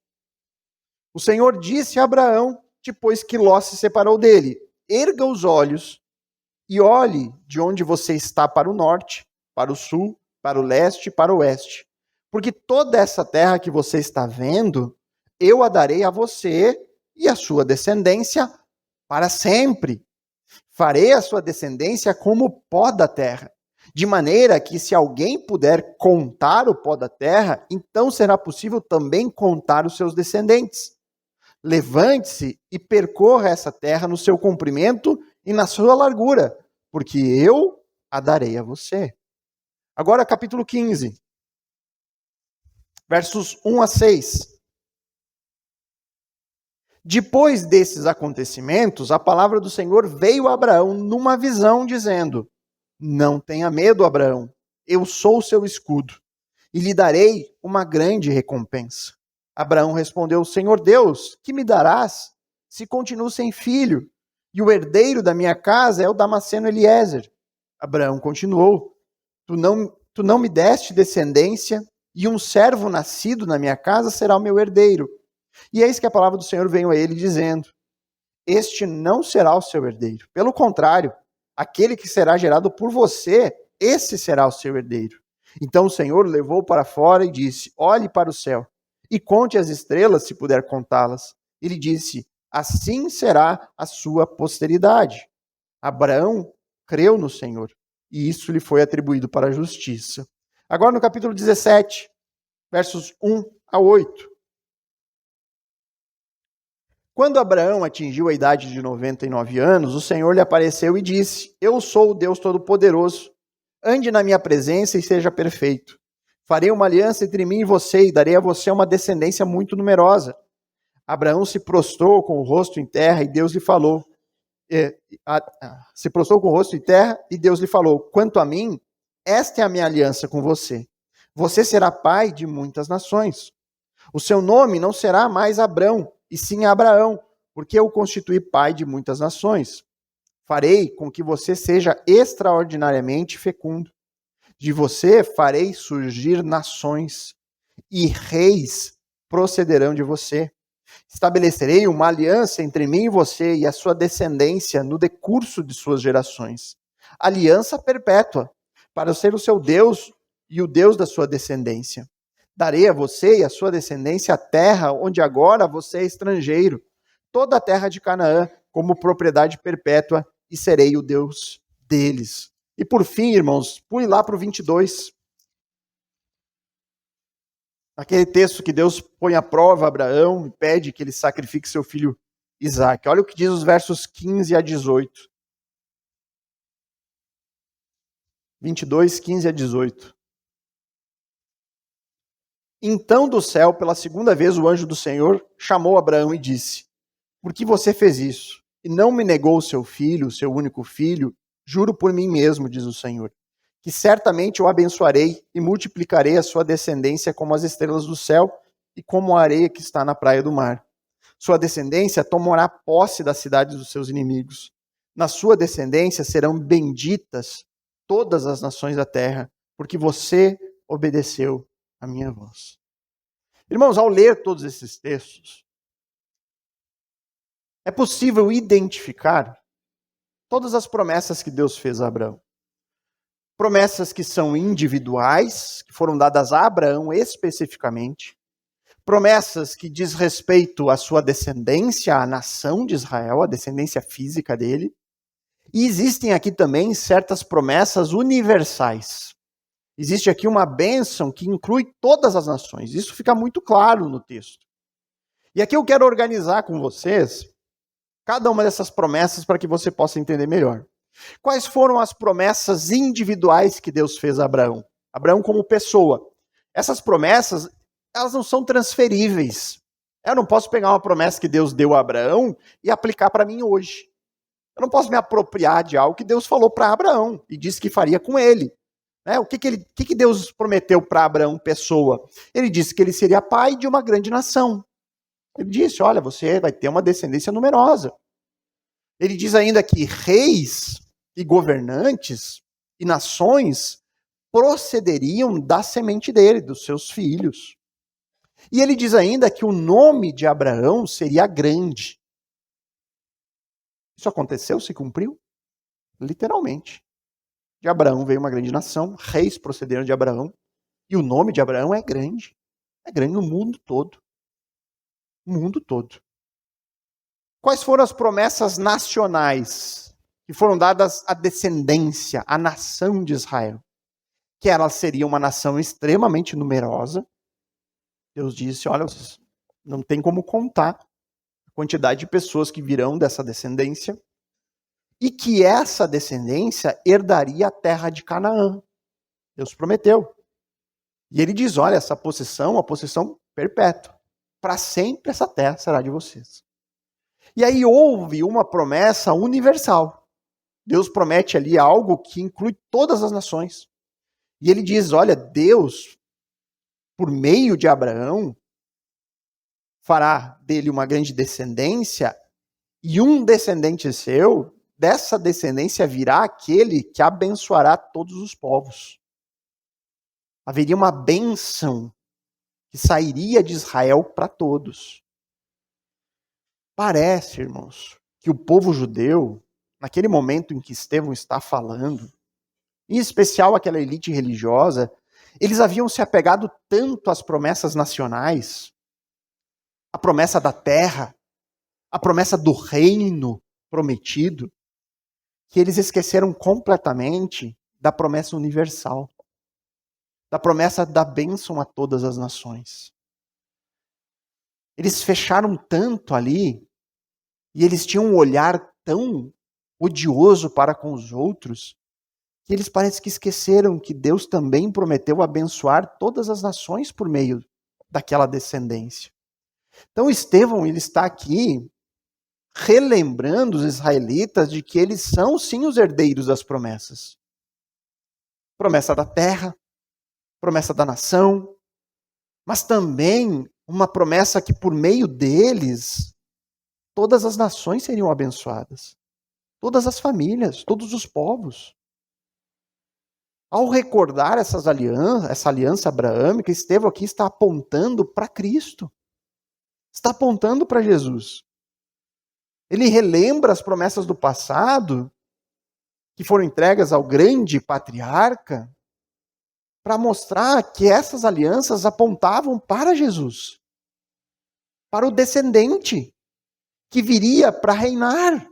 O Senhor disse a Abraão, depois que Ló se separou dele: erga os olhos e olhe de onde você está para o norte, para o sul, para o leste e para o oeste. Porque toda essa terra que você está vendo, eu a darei a você e a sua descendência para sempre. Farei a sua descendência como o pó da terra, de maneira que se alguém puder contar o pó da terra, então será possível também contar os seus descendentes. Levante-se e percorra essa terra no seu comprimento e na sua largura, porque eu a darei a você. Agora capítulo 15, versos 1 a 6. Depois desses acontecimentos, a palavra do Senhor veio a Abraão numa visão, dizendo: não tenha medo, Abraão, eu sou o seu escudo, e lhe darei uma grande recompensa. Abraão respondeu: Senhor Deus, que me darás se continuo sem filho, e o herdeiro da minha casa é o Damasceno Eliezer? Abraão continuou: Tu não me deste descendência, e um servo nascido na minha casa será o meu herdeiro. E eis que a palavra do Senhor veio a ele dizendo: este não será o seu herdeiro. Pelo contrário, aquele que será gerado por você, esse será o seu herdeiro. Então o Senhor o levou para fora e disse: olhe para o céu e conte as estrelas, se puder contá-las. Ele disse: assim será a sua posteridade. Abraão creu no Senhor, e isso lhe foi atribuído para a justiça. Agora no capítulo 17, versos 1 a 8. Quando Abraão atingiu a idade de 99 anos, o Senhor lhe apareceu e disse: eu sou o Deus Todo-Poderoso. Ande na minha presença e seja perfeito. Farei uma aliança entre mim e você, e darei a você uma descendência muito numerosa. Abraão se prostrou com o rosto em terra, e Deus lhe falou. Se prostrou com o rosto em terra, e Deus lhe falou: quanto a mim, esta é a minha aliança com você. Você será pai de muitas nações. O seu nome não será mais Abrão, e sim Abraão, porque eu o constituí pai de muitas nações. Farei com que você seja extraordinariamente fecundo. De você farei surgir nações, e reis procederão de você. Estabelecerei uma aliança entre mim e você e a sua descendência no decurso de suas gerações. Aliança perpétua, para ser o seu Deus e o Deus da sua descendência. Darei a você e a sua descendência a terra onde agora você é estrangeiro, toda a terra de Canaã como propriedade perpétua, e serei o Deus deles. E por fim, irmãos, pule lá para o 22. Aquele texto que Deus põe à prova a Abraão e pede que ele sacrifique seu filho Isaque. Olha o que diz os versos 15 a 18. 22, 15 a 18. Então do céu, pela segunda vez, o anjo do Senhor chamou Abraão e disse: por que você fez isso? E não me negou o seu filho, o seu único filho? Juro por mim mesmo, diz o Senhor, que certamente o abençoarei e multiplicarei a sua descendência como as estrelas do céu e como a areia que está na praia do mar. Sua descendência tomará posse das cidades dos seus inimigos. Na sua descendência serão benditas todas as nações da terra, porque você obedeceu a minha voz. Irmãos, ao ler todos esses textos, é possível identificar todas as promessas que Deus fez a Abraão. Promessas que são individuais, que foram dadas a Abraão especificamente. Promessas que diz respeito à sua descendência, à nação de Israel, à descendência física dele. E existem aqui também certas promessas universais. Existe aqui uma bênção que inclui todas as nações. Isso fica muito claro no texto. E aqui eu quero organizar com vocês cada uma dessas promessas para que você possa entender melhor. Quais foram as promessas individuais que Deus fez a Abraão? Abraão como pessoa. Essas promessas, elas não são transferíveis. Eu não posso pegar uma promessa que Deus deu a Abraão e aplicar para mim hoje. Eu não posso me apropriar de algo que Deus falou para Abraão e disse que faria com ele. O que Deus prometeu para Abraão, pessoa? Ele disse que ele seria pai de uma grande nação. Ele disse, olha, você vai ter uma descendência numerosa. Ele diz ainda que reis e governantes e nações procederiam da semente dele, dos seus filhos. E ele diz ainda que o nome de Abraão seria grande. Isso aconteceu, se cumpriu? Literalmente. De Abraão veio uma grande nação, reis procederam de Abraão, e o nome de Abraão é grande. É grande no mundo todo. No mundo todo. Quais foram as promessas nacionais que foram dadas à descendência, à nação de Israel? Que ela seria uma nação extremamente numerosa. Deus disse, olha, vocês não tem como contar a quantidade de pessoas que virão dessa descendência. E que essa descendência herdaria a terra de Canaã. Deus prometeu. E ele diz, olha, essa possessão é uma possessão perpétua. Para sempre essa terra será de vocês. E aí houve uma promessa universal. Deus promete ali algo que inclui todas as nações. E ele diz, olha, Deus, por meio de Abraão, fará dele uma grande descendência, e um descendente seu, dessa descendência virá aquele que abençoará todos os povos. Haveria uma bênção que sairia de Israel para todos. Parece, irmãos, que o povo judeu, naquele momento em que Estevão está falando, em especial aquela elite religiosa, eles haviam se apegado tanto às promessas nacionais, a promessa da terra, a promessa do reino prometido, que eles esqueceram completamente da promessa universal, da promessa da bênção a todas as nações. Eles fecharam tanto ali, e eles tinham um olhar tão odioso para com os outros, que eles parece que esqueceram que Deus também prometeu abençoar todas as nações por meio daquela descendência. Então Estevão, ele está aqui relembrando os israelitas de que eles são sim os herdeiros das promessas. Promessa da terra, promessa da nação, mas também uma promessa que por meio deles todas as nações seriam abençoadas. Todas as famílias, todos os povos. Ao recordar essa aliança abraâmica, Estevão aqui está apontando para Cristo. Está apontando para Jesus. Ele relembra as promessas do passado, que foram entregas ao grande patriarca, para mostrar que essas alianças apontavam para Jesus. Para o descendente, que viria para reinar.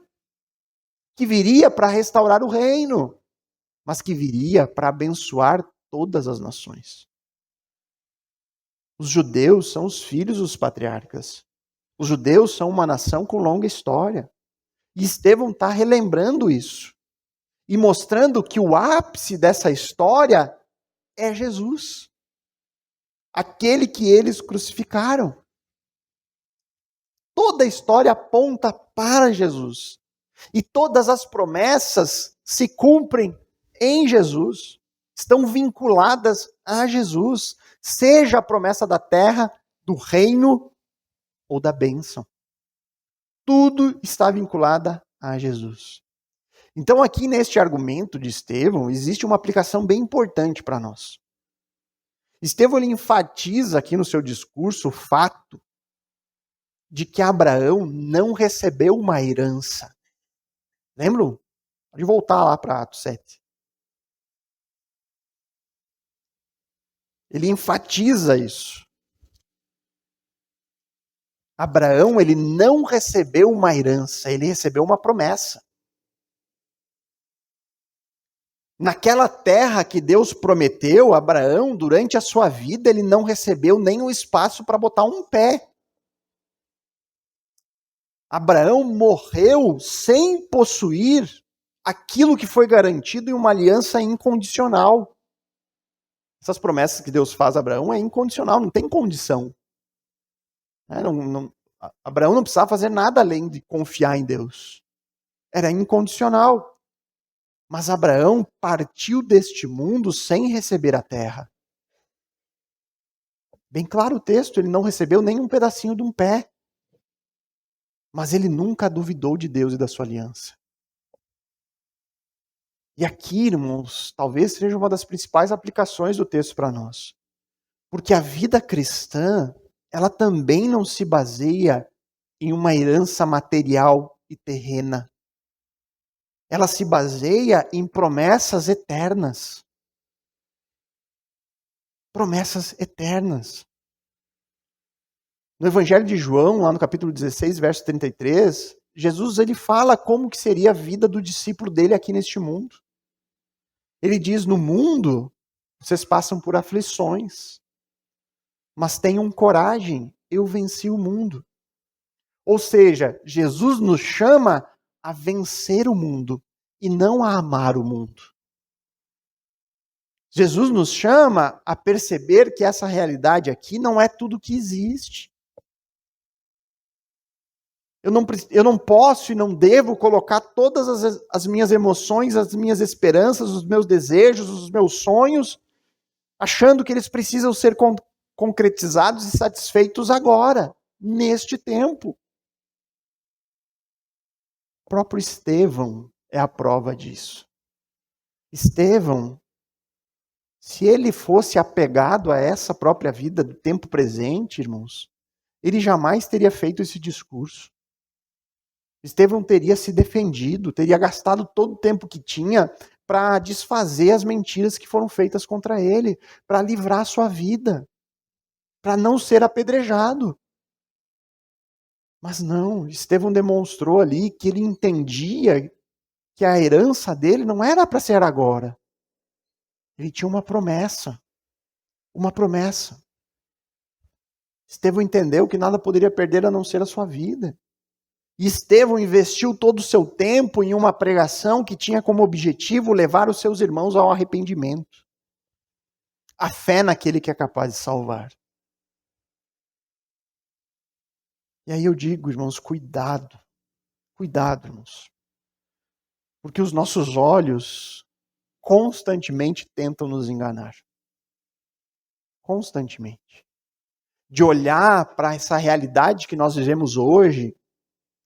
Que viria para restaurar o reino. Mas que viria para abençoar todas as nações. Os judeus são os filhos dos patriarcas. Os judeus são uma nação com longa história. E Estevão está relembrando isso. E mostrando que o ápice dessa história é Jesus. Aquele que eles crucificaram. Toda a história aponta para Jesus. E todas as promessas se cumprem em Jesus. Estão vinculadas a Jesus. Seja a promessa da terra, do reino ou da bênção. Tudo está vinculado a Jesus. Então aqui neste argumento de Estevão, existe uma aplicação bem importante para nós. Estevão ele enfatiza aqui no seu discurso o fato de que Abraão não recebeu uma herança. Lembram? Pode voltar lá para Atos 7. Ele enfatiza isso. Abraão, ele não recebeu uma herança, ele recebeu uma promessa. Naquela terra que Deus prometeu, Abraão, durante a sua vida, ele não recebeu nem um espaço para botar um pé. Abraão morreu sem possuir aquilo que foi garantido em uma aliança incondicional. Essas promessas que Deus faz a Abraão é incondicional, não tem condição. Abraão não precisava fazer nada além de confiar em Deus. Era incondicional. Mas Abraão partiu deste mundo sem receber a terra. Bem claro o texto, ele não recebeu nem um pedacinho de um pé. Mas ele nunca duvidou de Deus e da sua aliança. E aqui, irmãos, talvez seja uma das principais aplicações do texto para nós. Porque a vida cristã, ela também não se baseia em uma herança material e terrena. Ela se baseia em promessas eternas. Promessas eternas. No Evangelho de João, lá no capítulo 16, verso 33, Jesus ele fala como que seria a vida do discípulo dele aqui neste mundo. Ele diz, no mundo, vocês passam por aflições, mas tenham coragem, eu venci o mundo. Ou seja, Jesus nos chama a vencer o mundo e não a amar o mundo. Jesus nos chama a perceber que essa realidade aqui não é tudo que existe. Eu não posso e não devo colocar todas as minhas emoções, as minhas esperanças, os meus desejos, os meus sonhos, achando que eles precisam ser concretizados e satisfeitos agora, neste tempo. O próprio Estevão é a prova disso. Estevão, se ele fosse apegado a essa própria vida do tempo presente, irmãos, ele jamais teria feito esse discurso. Estevão teria se defendido, teria gastado todo o tempo que tinha para desfazer as mentiras que foram feitas contra ele, para livrar a sua vida, para não ser apedrejado. Mas não, Estevão demonstrou ali que ele entendia que a herança dele não era para ser agora. Ele tinha uma promessa. Uma promessa. Estevão entendeu que nada poderia perder a não ser a sua vida. E Estevão investiu todo o seu tempo em uma pregação que tinha como objetivo levar os seus irmãos ao arrependimento. A fé naquele que é capaz de salvar. E aí eu digo, irmãos, cuidado. Cuidado, irmãos. Porque os nossos olhos constantemente tentam nos enganar. Constantemente. De olhar para essa realidade que nós vivemos hoje,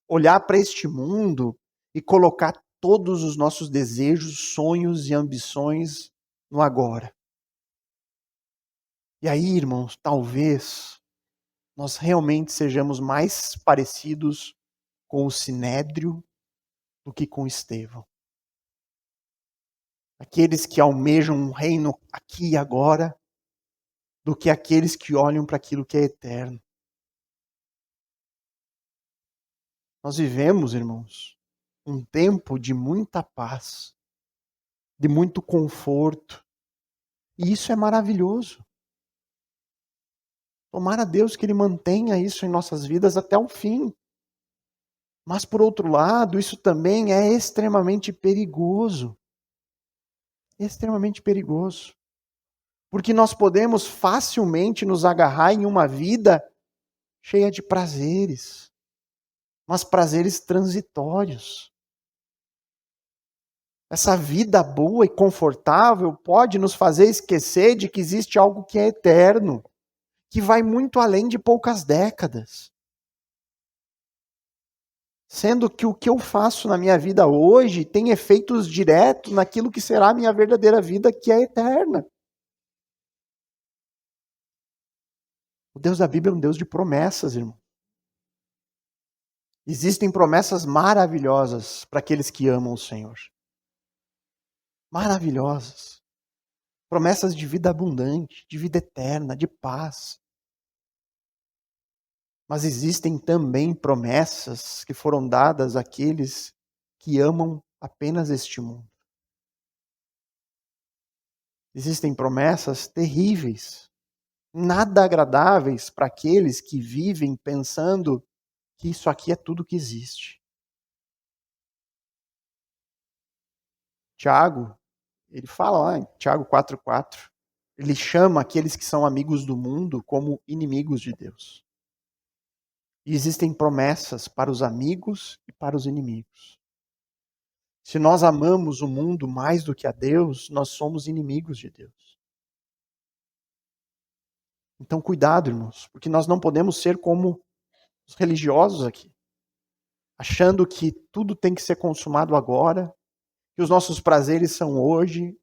olhar para este mundo e colocar todos os nossos desejos, sonhos e ambições no agora. E aí, irmãos, talvez nós realmente sejamos mais parecidos com o Sinédrio do que com Estevão. Aqueles que almejam um reino aqui e agora, do que aqueles que olham para aquilo que é eterno. Nós vivemos, irmãos, um tempo de muita paz, de muito conforto, e isso é maravilhoso. Tomara a Deus que Ele mantenha isso em nossas vidas até o fim. Mas, por outro lado, isso também é extremamente perigoso. Extremamente perigoso. Porque nós podemos facilmente nos agarrar em uma vida cheia de prazeres, mas prazeres transitórios. Essa vida boa e confortável pode nos fazer esquecer de que existe algo que é eterno, que vai muito além de poucas décadas. Sendo que o que eu faço na minha vida hoje tem efeitos diretos naquilo que será a minha verdadeira vida, que é eterna. O Deus da Bíblia é um Deus de promessas, irmão. Existem promessas maravilhosas para aqueles que amam o Senhor. Maravilhosas. Promessas de vida abundante, de vida eterna, de paz. Mas existem também promessas que foram dadas àqueles que amam apenas este mundo. Existem promessas terríveis, nada agradáveis para aqueles que vivem pensando que isso aqui é tudo que existe. Tiago, ele fala lá em Tiago 4,4, ele chama aqueles que são amigos do mundo como inimigos de Deus. E existem promessas para os amigos e para os inimigos. Se nós amamos o mundo mais do que a Deus, nós somos inimigos de Deus. Então, cuidado, irmãos, porque nós não podemos ser como os religiosos aqui, achando que tudo tem que ser consumado agora, que os nossos prazeres são hoje,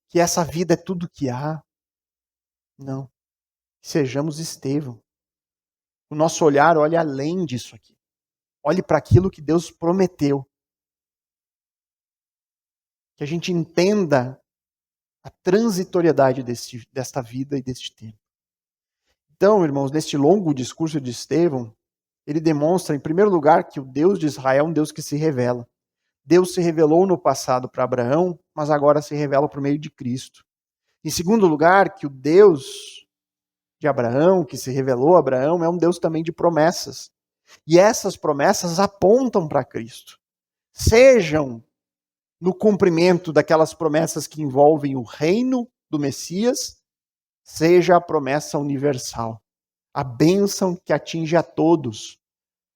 que essa vida é tudo que há. Não. Sejamos Estevão. O nosso olhar olhe além disso aqui. Olhe para aquilo que Deus prometeu. Que a gente entenda a transitoriedade desta vida e deste tempo. Então, irmãos, neste longo discurso de Estevão, ele demonstra, em primeiro lugar, que o Deus de Israel é um Deus que se revela. Deus se revelou no passado para Abraão, mas agora se revela por meio de Cristo. Em segundo lugar, que o Deus de Abraão, que se revelou a Abraão, é um Deus também de promessas. E essas promessas apontam para Cristo. Sejam no cumprimento daquelas promessas que envolvem o reino do Messias, seja a promessa universal, a bênção que atinge a todos,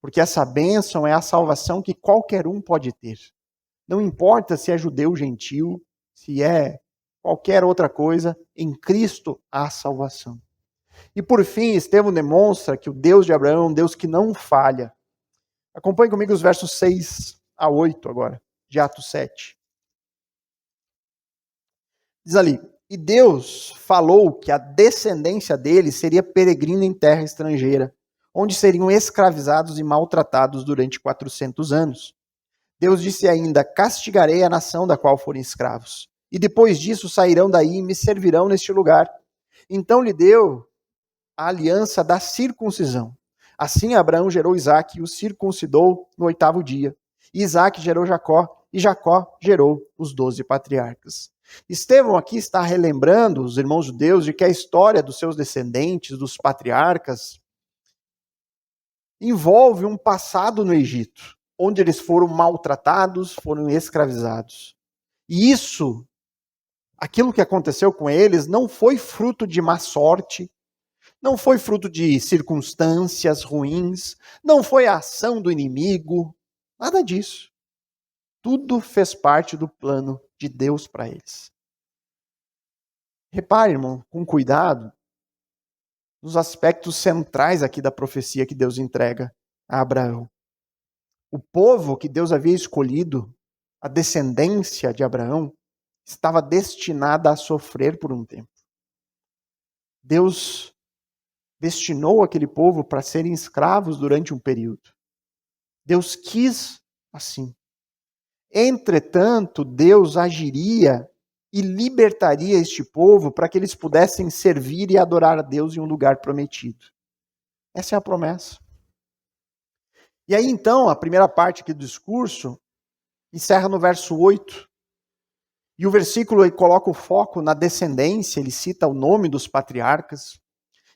porque essa bênção é a salvação que qualquer um pode ter. Não importa se é judeu ou gentil, se é qualquer outra coisa, em Cristo há salvação. E por fim, Estevão demonstra que o Deus de Abraão é um Deus que não falha. Acompanhe comigo os versos 6 a 8 agora, de Atos 7. Diz ali: e Deus falou que a descendência dele seria peregrina em terra estrangeira, onde seriam escravizados e maltratados durante 400 anos. Deus disse ainda: castigarei a nação da qual forem escravos, e depois disso sairão daí e me servirão neste lugar. Então lhe deu a aliança da circuncisão. Assim Abraão gerou Isaque e o circuncidou no 8º dia. E Isaque gerou Jacó, e Jacó gerou os 12 patriarcas. Estevão aqui está relembrando os irmãos judeus de que a história dos seus descendentes, dos patriarcas, envolve um passado no Egito, onde eles foram maltratados, foram escravizados. E isso, aquilo que aconteceu com eles, não foi fruto de má sorte, não foi fruto de circunstâncias ruins, não foi a ação do inimigo, nada disso. Tudo fez parte do plano de Deus para eles. Repare, irmão, com cuidado, nos aspectos centrais aqui da profecia que Deus entrega a Abraão. O povo que Deus havia escolhido, a descendência de Abraão, estava destinada a sofrer por um tempo. Deus destinou aquele povo para serem escravos durante um período. Deus quis assim. Entretanto, Deus agiria e libertaria este povo para que eles pudessem servir e adorar a Deus em um lugar prometido. Essa é a promessa. E aí então, a primeira parte aqui do discurso encerra no verso 8. E o versículo coloca o foco na descendência, ele cita o nome dos patriarcas,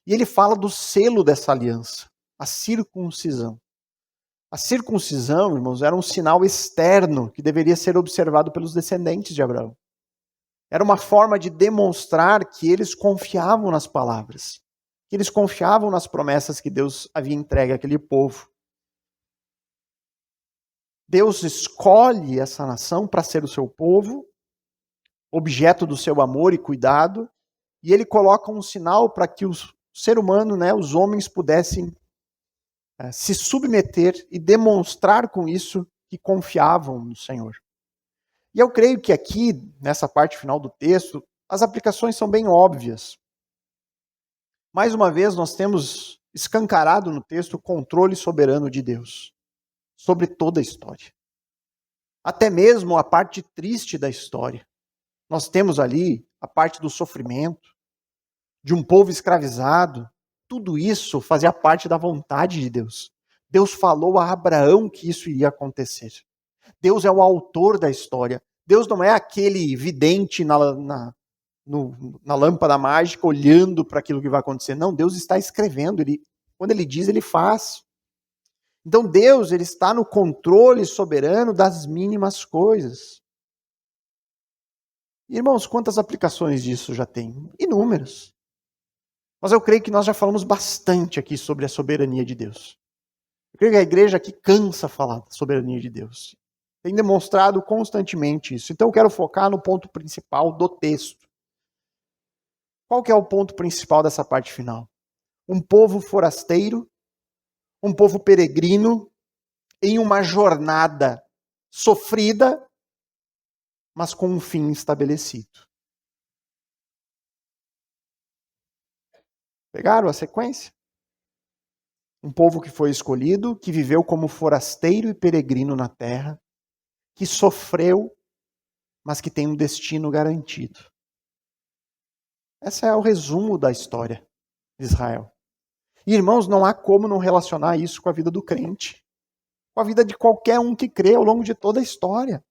e ele fala do selo dessa aliança, a circuncisão. A circuncisão, irmãos, era um sinal externo que deveria ser observado pelos descendentes de Abraão. Era uma forma de demonstrar que eles confiavam nas palavras, que eles confiavam nas promessas que Deus havia entregue àquele povo. Deus escolhe essa nação para ser o seu povo, objeto do seu amor e cuidado, e ele coloca um sinal para que o ser humano, os homens pudessem se submeter e demonstrar com isso que confiavam no Senhor. E eu creio que aqui, nessa parte final do texto, as aplicações são bem óbvias. Mais uma vez, nós temos escancarado no texto o controle soberano de Deus sobre toda a história. Até mesmo a parte triste da história. Nós temos ali a parte do sofrimento, de um povo escravizado. Tudo isso fazia parte da vontade de Deus. Deus falou a Abraão que isso iria acontecer. Deus é o autor da história. Deus não é aquele vidente na lâmpada mágica olhando para aquilo que vai acontecer. Não, Deus está escrevendo. Quando ele diz, ele faz. Então Deus ele está no controle soberano das mínimas coisas. Irmãos, quantas aplicações disso já tem? Inúmeras. Mas eu creio que nós já falamos bastante aqui sobre a soberania de Deus. Eu creio que a igreja aqui cansa falar da soberania de Deus. Tem demonstrado constantemente isso. Então eu quero focar no ponto principal do texto. Qual que é o ponto principal dessa parte final? Um povo forasteiro, um povo peregrino, em uma jornada sofrida, mas com um fim estabelecido. Pegaram a sequência? Um povo que foi escolhido, que viveu como forasteiro e peregrino na terra, que sofreu, mas que tem um destino garantido. Esse é o resumo da história de Israel. E, irmãos, não há como não relacionar isso com a vida do crente, com a vida de qualquer um que crê ao longo de toda a história.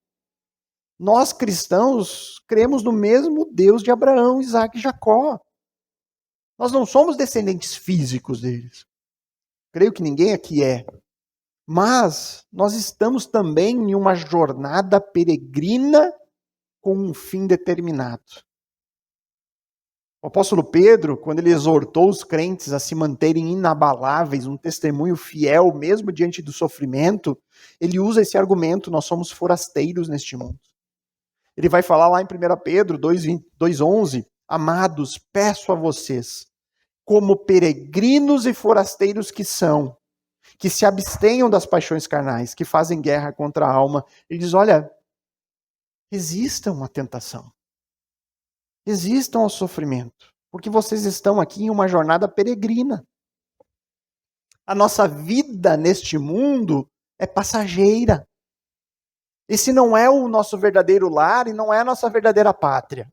Nós, cristãos, cremos no mesmo Deus de Abraão, Isaac e Jacó. Nós não somos descendentes físicos deles. Creio que ninguém aqui é. Mas nós estamos também em uma jornada peregrina com um fim determinado. O apóstolo Pedro, quando ele exortou os crentes a se manterem inabaláveis, um testemunho fiel, mesmo diante do sofrimento, ele usa esse argumento: nós somos forasteiros neste mundo. Ele vai falar lá em 1 Pedro 2,11, amados, peço a vocês, como peregrinos e forasteiros que são, que se abstenham das paixões carnais, que fazem guerra contra a alma. Ele diz, olha, resistam à tentação. Resistam ao sofrimento, porque vocês estão aqui em uma jornada peregrina. A nossa vida neste mundo é passageira. Esse não é o nosso verdadeiro lar e não é a nossa verdadeira pátria.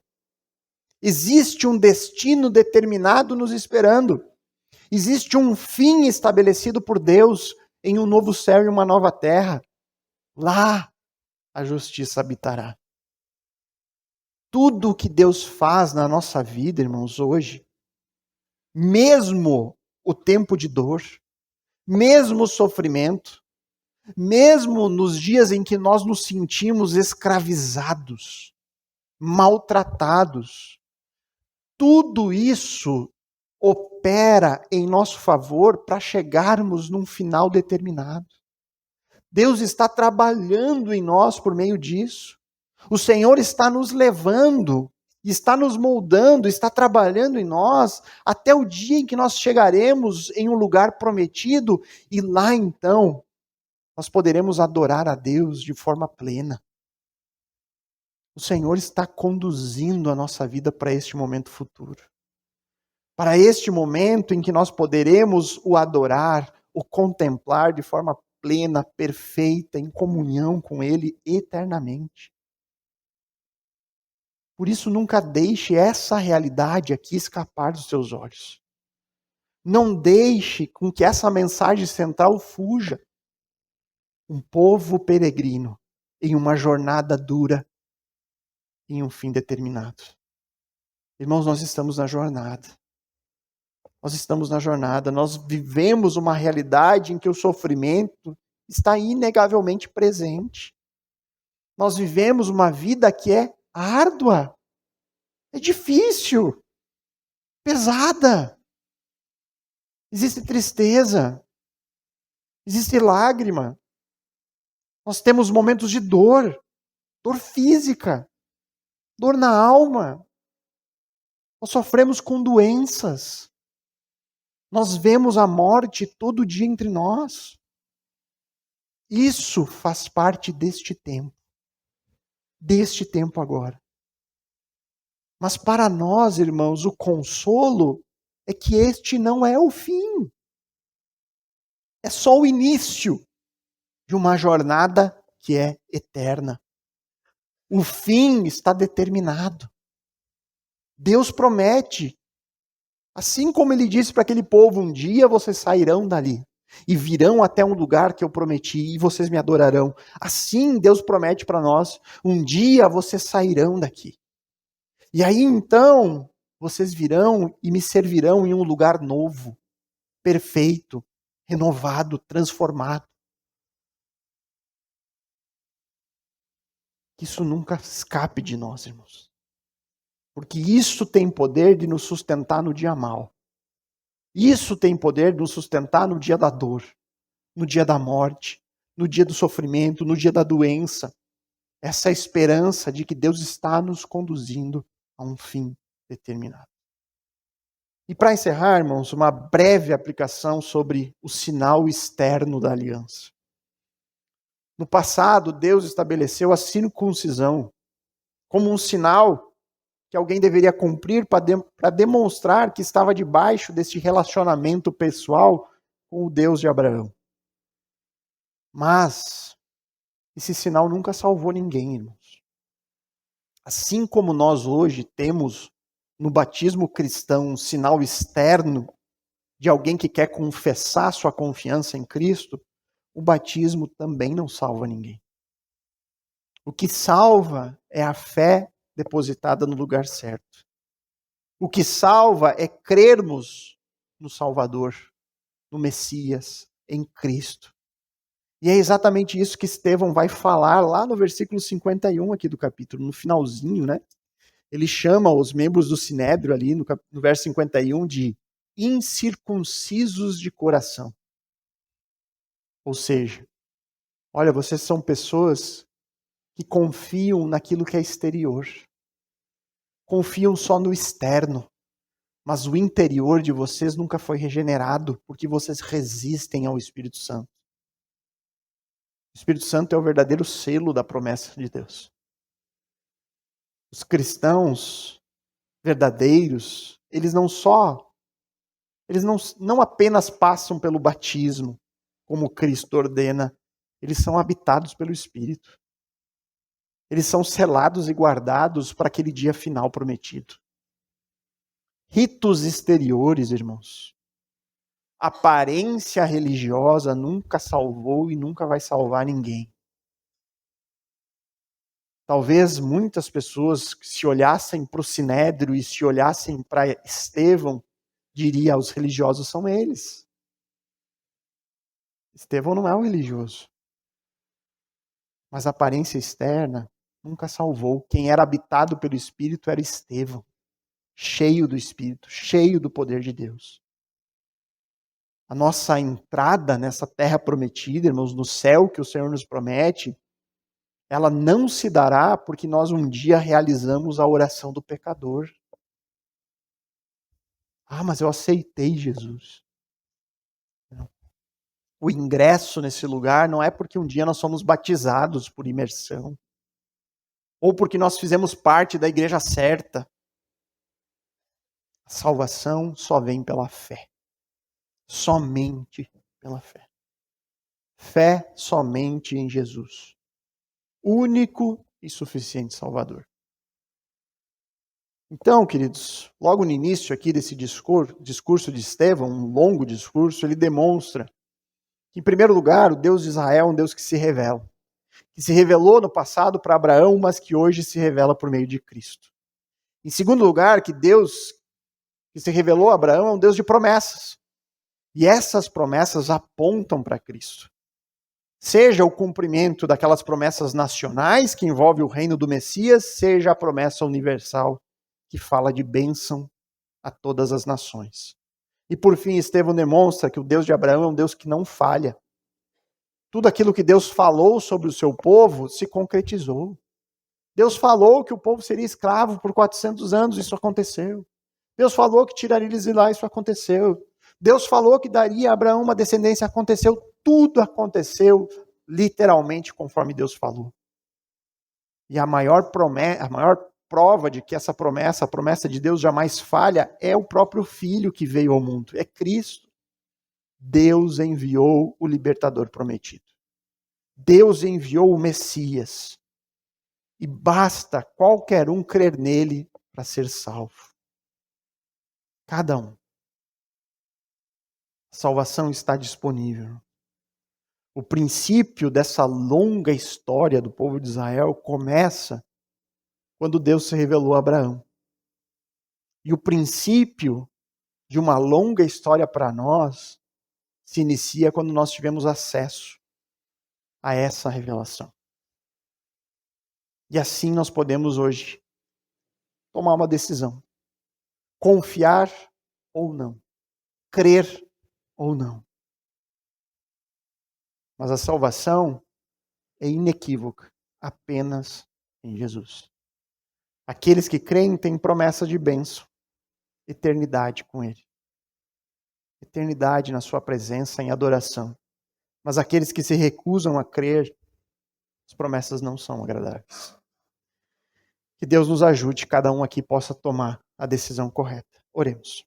Existe um destino determinado nos esperando. Existe um fim estabelecido por Deus em um novo céu e uma nova terra. Lá a justiça habitará. Tudo o que Deus faz na nossa vida, irmãos, hoje, mesmo o tempo de dor, mesmo o sofrimento, mesmo nos dias em que nós nos sentimos escravizados, maltratados, tudo isso opera em nosso favor para chegarmos num final determinado. Deus está trabalhando em nós por meio disso. O Senhor está nos levando, está nos moldando, está trabalhando em nós até o dia em que nós chegaremos em um lugar prometido e lá então nós poderemos adorar a Deus de forma plena. O Senhor está conduzindo a nossa vida para este momento futuro. Para este momento em que nós poderemos o adorar, o contemplar de forma plena, perfeita, em comunhão com Ele eternamente. Por isso, nunca deixe essa realidade aqui escapar dos seus olhos. Não deixe com que essa mensagem central fuja. Um povo peregrino em uma jornada dura, em um fim determinado. Irmãos, nós estamos na jornada. Nós estamos na jornada, nós vivemos uma realidade em que o sofrimento está inegavelmente presente. Nós vivemos uma vida que é árdua, é difícil, pesada. Existe tristeza, existe lágrima. Nós temos momentos de dor, dor física, dor na alma. Nós sofremos com doenças. Nós vemos a morte todo dia entre nós. Isso faz parte deste tempo agora. Mas para nós, irmãos, o consolo é que este não é o fim. É só o início de uma jornada que é eterna. O fim está determinado. Deus promete. Assim como ele disse para aquele povo, um dia vocês sairão dali e virão até um lugar que eu prometi e vocês me adorarão. Assim Deus promete para nós, um dia vocês sairão daqui. E aí então, vocês virão e me servirão em um lugar novo, perfeito, renovado, transformado. Que isso nunca escape de nós, irmãos. Porque isso tem poder de nos sustentar no dia mau. Isso tem poder de nos sustentar no dia da dor. no dia da morte, no dia do sofrimento, no dia da doença. Essa esperança de que Deus está nos conduzindo a um fim determinado. E para encerrar, irmãos, uma breve aplicação sobre o sinal externo da aliança. No passado, Deus estabeleceu a circuncisão como um sinal que alguém deveria cumprir para demonstrar que estava debaixo deste relacionamento pessoal com o Deus de Abraão. Mas esse sinal nunca salvou ninguém, irmãos. Assim como nós hoje temos no batismo cristão um sinal externo de alguém que quer confessar sua confiança em Cristo, o batismo também não salva ninguém. O que salva é a fé depositada no lugar certo. O que salva é crermos no Salvador, no Messias, em Cristo. E é exatamente isso que Estevão vai falar lá no versículo 51 aqui do capítulo, no finalzinho, né? Ele chama os membros do Sinédrio ali no verso 51 de incircuncisos de coração. Ou seja, olha, vocês são pessoas que confiam naquilo que é exterior. Confiam só no externo. Mas o interior de vocês nunca foi regenerado, porque vocês resistem ao Espírito Santo. O Espírito Santo é o verdadeiro selo da promessa de Deus. Os cristãos verdadeiros, eles não apenas passam pelo batismo, como Cristo ordena, eles são habitados pelo Espírito. Eles são selados e guardados para aquele dia final prometido. Ritos exteriores, irmãos. Aparência religiosa nunca salvou e nunca vai salvar ninguém. Talvez muitas pessoas, se olhassem para o Sinédrio e se olhassem para Estevão, diriam: os religiosos são eles. Estevão não é um religioso. Mas a aparência externa nunca salvou. Quem era habitado pelo Espírito era Estevão, cheio do Espírito, cheio do poder de Deus. A nossa entrada nessa terra prometida, irmãos, no céu que o Senhor nos promete, ela não se dará porque nós um dia realizamos a oração do pecador. Ah, mas eu aceitei Jesus. Não. O ingresso nesse lugar não é porque um dia nós somos batizados por imersão, ou porque nós fizemos parte da igreja certa. A salvação só vem pela fé. Somente pela fé. Fé somente em Jesus. Único e suficiente Salvador. Então, queridos, logo no início aqui desse discurso de Estevão, um longo discurso, ele demonstra que, em primeiro lugar, o Deus de Israel é um Deus que se revela. Que se revelou no passado para Abraão, mas que hoje se revela por meio de Cristo. Em segundo lugar, que Deus que se revelou a Abraão é um Deus de promessas. E essas promessas apontam para Cristo. Seja o cumprimento daquelas promessas nacionais que envolve o reino do Messias, seja a promessa universal que fala de bênção a todas as nações. E por fim, Estevão demonstra que o Deus de Abraão é um Deus que não falha. Tudo aquilo que Deus falou sobre o seu povo se concretizou. Deus falou que o povo seria escravo por 400 anos, isso aconteceu. Deus falou que tiraria eles de lá, isso aconteceu. Deus falou que daria a Abraão uma descendência, aconteceu. Tudo aconteceu literalmente conforme Deus falou. E a maior prova de que essa promessa, a promessa de Deus jamais falha, é o próprio Filho que veio ao mundo, é Cristo. Deus enviou o libertador prometido. Deus enviou o Messias. E basta qualquer um crer nele para ser salvo. Cada um. A salvação está disponível. O princípio dessa longa história do povo de Israel começa quando Deus se revelou a Abraão. E o princípio de uma longa história para nós se inicia quando nós tivemos acesso a essa revelação. E assim nós podemos hoje tomar uma decisão. Confiar ou não. Crer ou não. Mas a salvação é inequívoca, apenas em Jesus. Aqueles que creem têm promessa de bênção, eternidade com Ele. Eternidade na sua presença em adoração. Mas aqueles que se recusam a crer, as promessas não são agradáveis. Que Deus nos ajude, cada um aqui possa tomar a decisão correta. Oremos.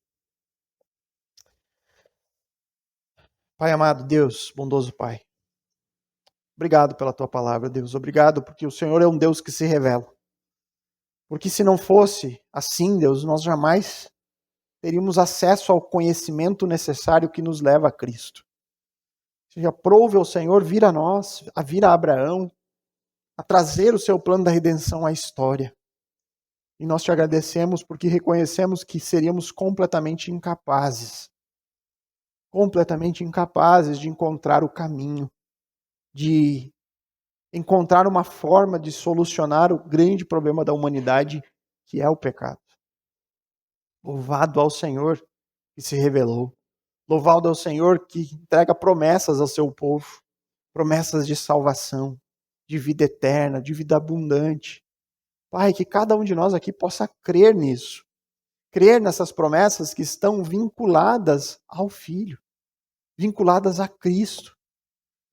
Pai amado, Deus, bondoso Pai, obrigado pela Tua palavra, Deus. Obrigado porque o Senhor é um Deus que se revela. Porque se não fosse assim, Deus, nós jamais teríamos acesso ao conhecimento necessário que nos leva a Cristo. Seja, prove ao Senhor vir a nós, a vir a Abraão, a trazer o seu plano da redenção à história. E nós te agradecemos porque reconhecemos que seríamos completamente incapazes de encontrar o caminho, de encontrar uma forma de solucionar o grande problema da humanidade, que é o pecado. Louvado ao Senhor que se revelou. Louvado ao Senhor que entrega promessas ao seu povo, promessas de salvação, de vida eterna, de vida abundante. Pai, que cada um de nós aqui possa crer nisso. Crer nessas promessas que estão vinculadas ao Filho, vinculadas a Cristo,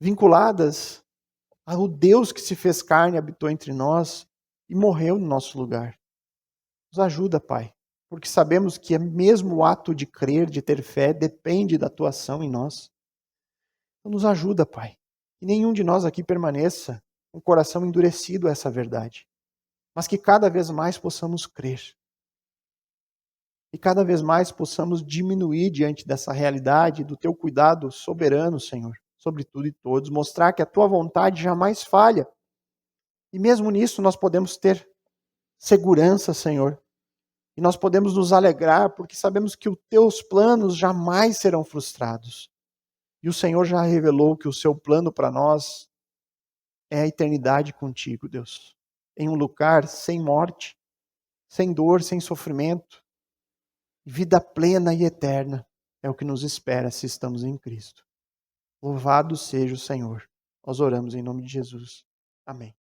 vinculadas ao Deus que se fez carne, habitou entre nós e morreu no nosso lugar. Nos ajuda, Pai, porque sabemos que mesmo o ato de crer, de ter fé, depende da tua ação em nós. Então nos ajuda, Pai, que nenhum de nós aqui permaneça com o coração endurecido a essa verdade, mas que cada vez mais possamos crer. E cada vez mais possamos diminuir diante dessa realidade do teu cuidado soberano, Senhor, sobre tudo e todos. Mostrar que a tua vontade jamais falha. E mesmo nisso nós podemos ter segurança, Senhor. E nós podemos nos alegrar porque sabemos que os teus planos jamais serão frustrados. E o Senhor já revelou que o seu plano para nós é a eternidade contigo, Deus. Em um lugar sem morte, sem dor, sem sofrimento. Vida plena e eterna é o que nos espera se estamos em Cristo. Louvado seja o Senhor. Nós oramos em nome de Jesus. Amém.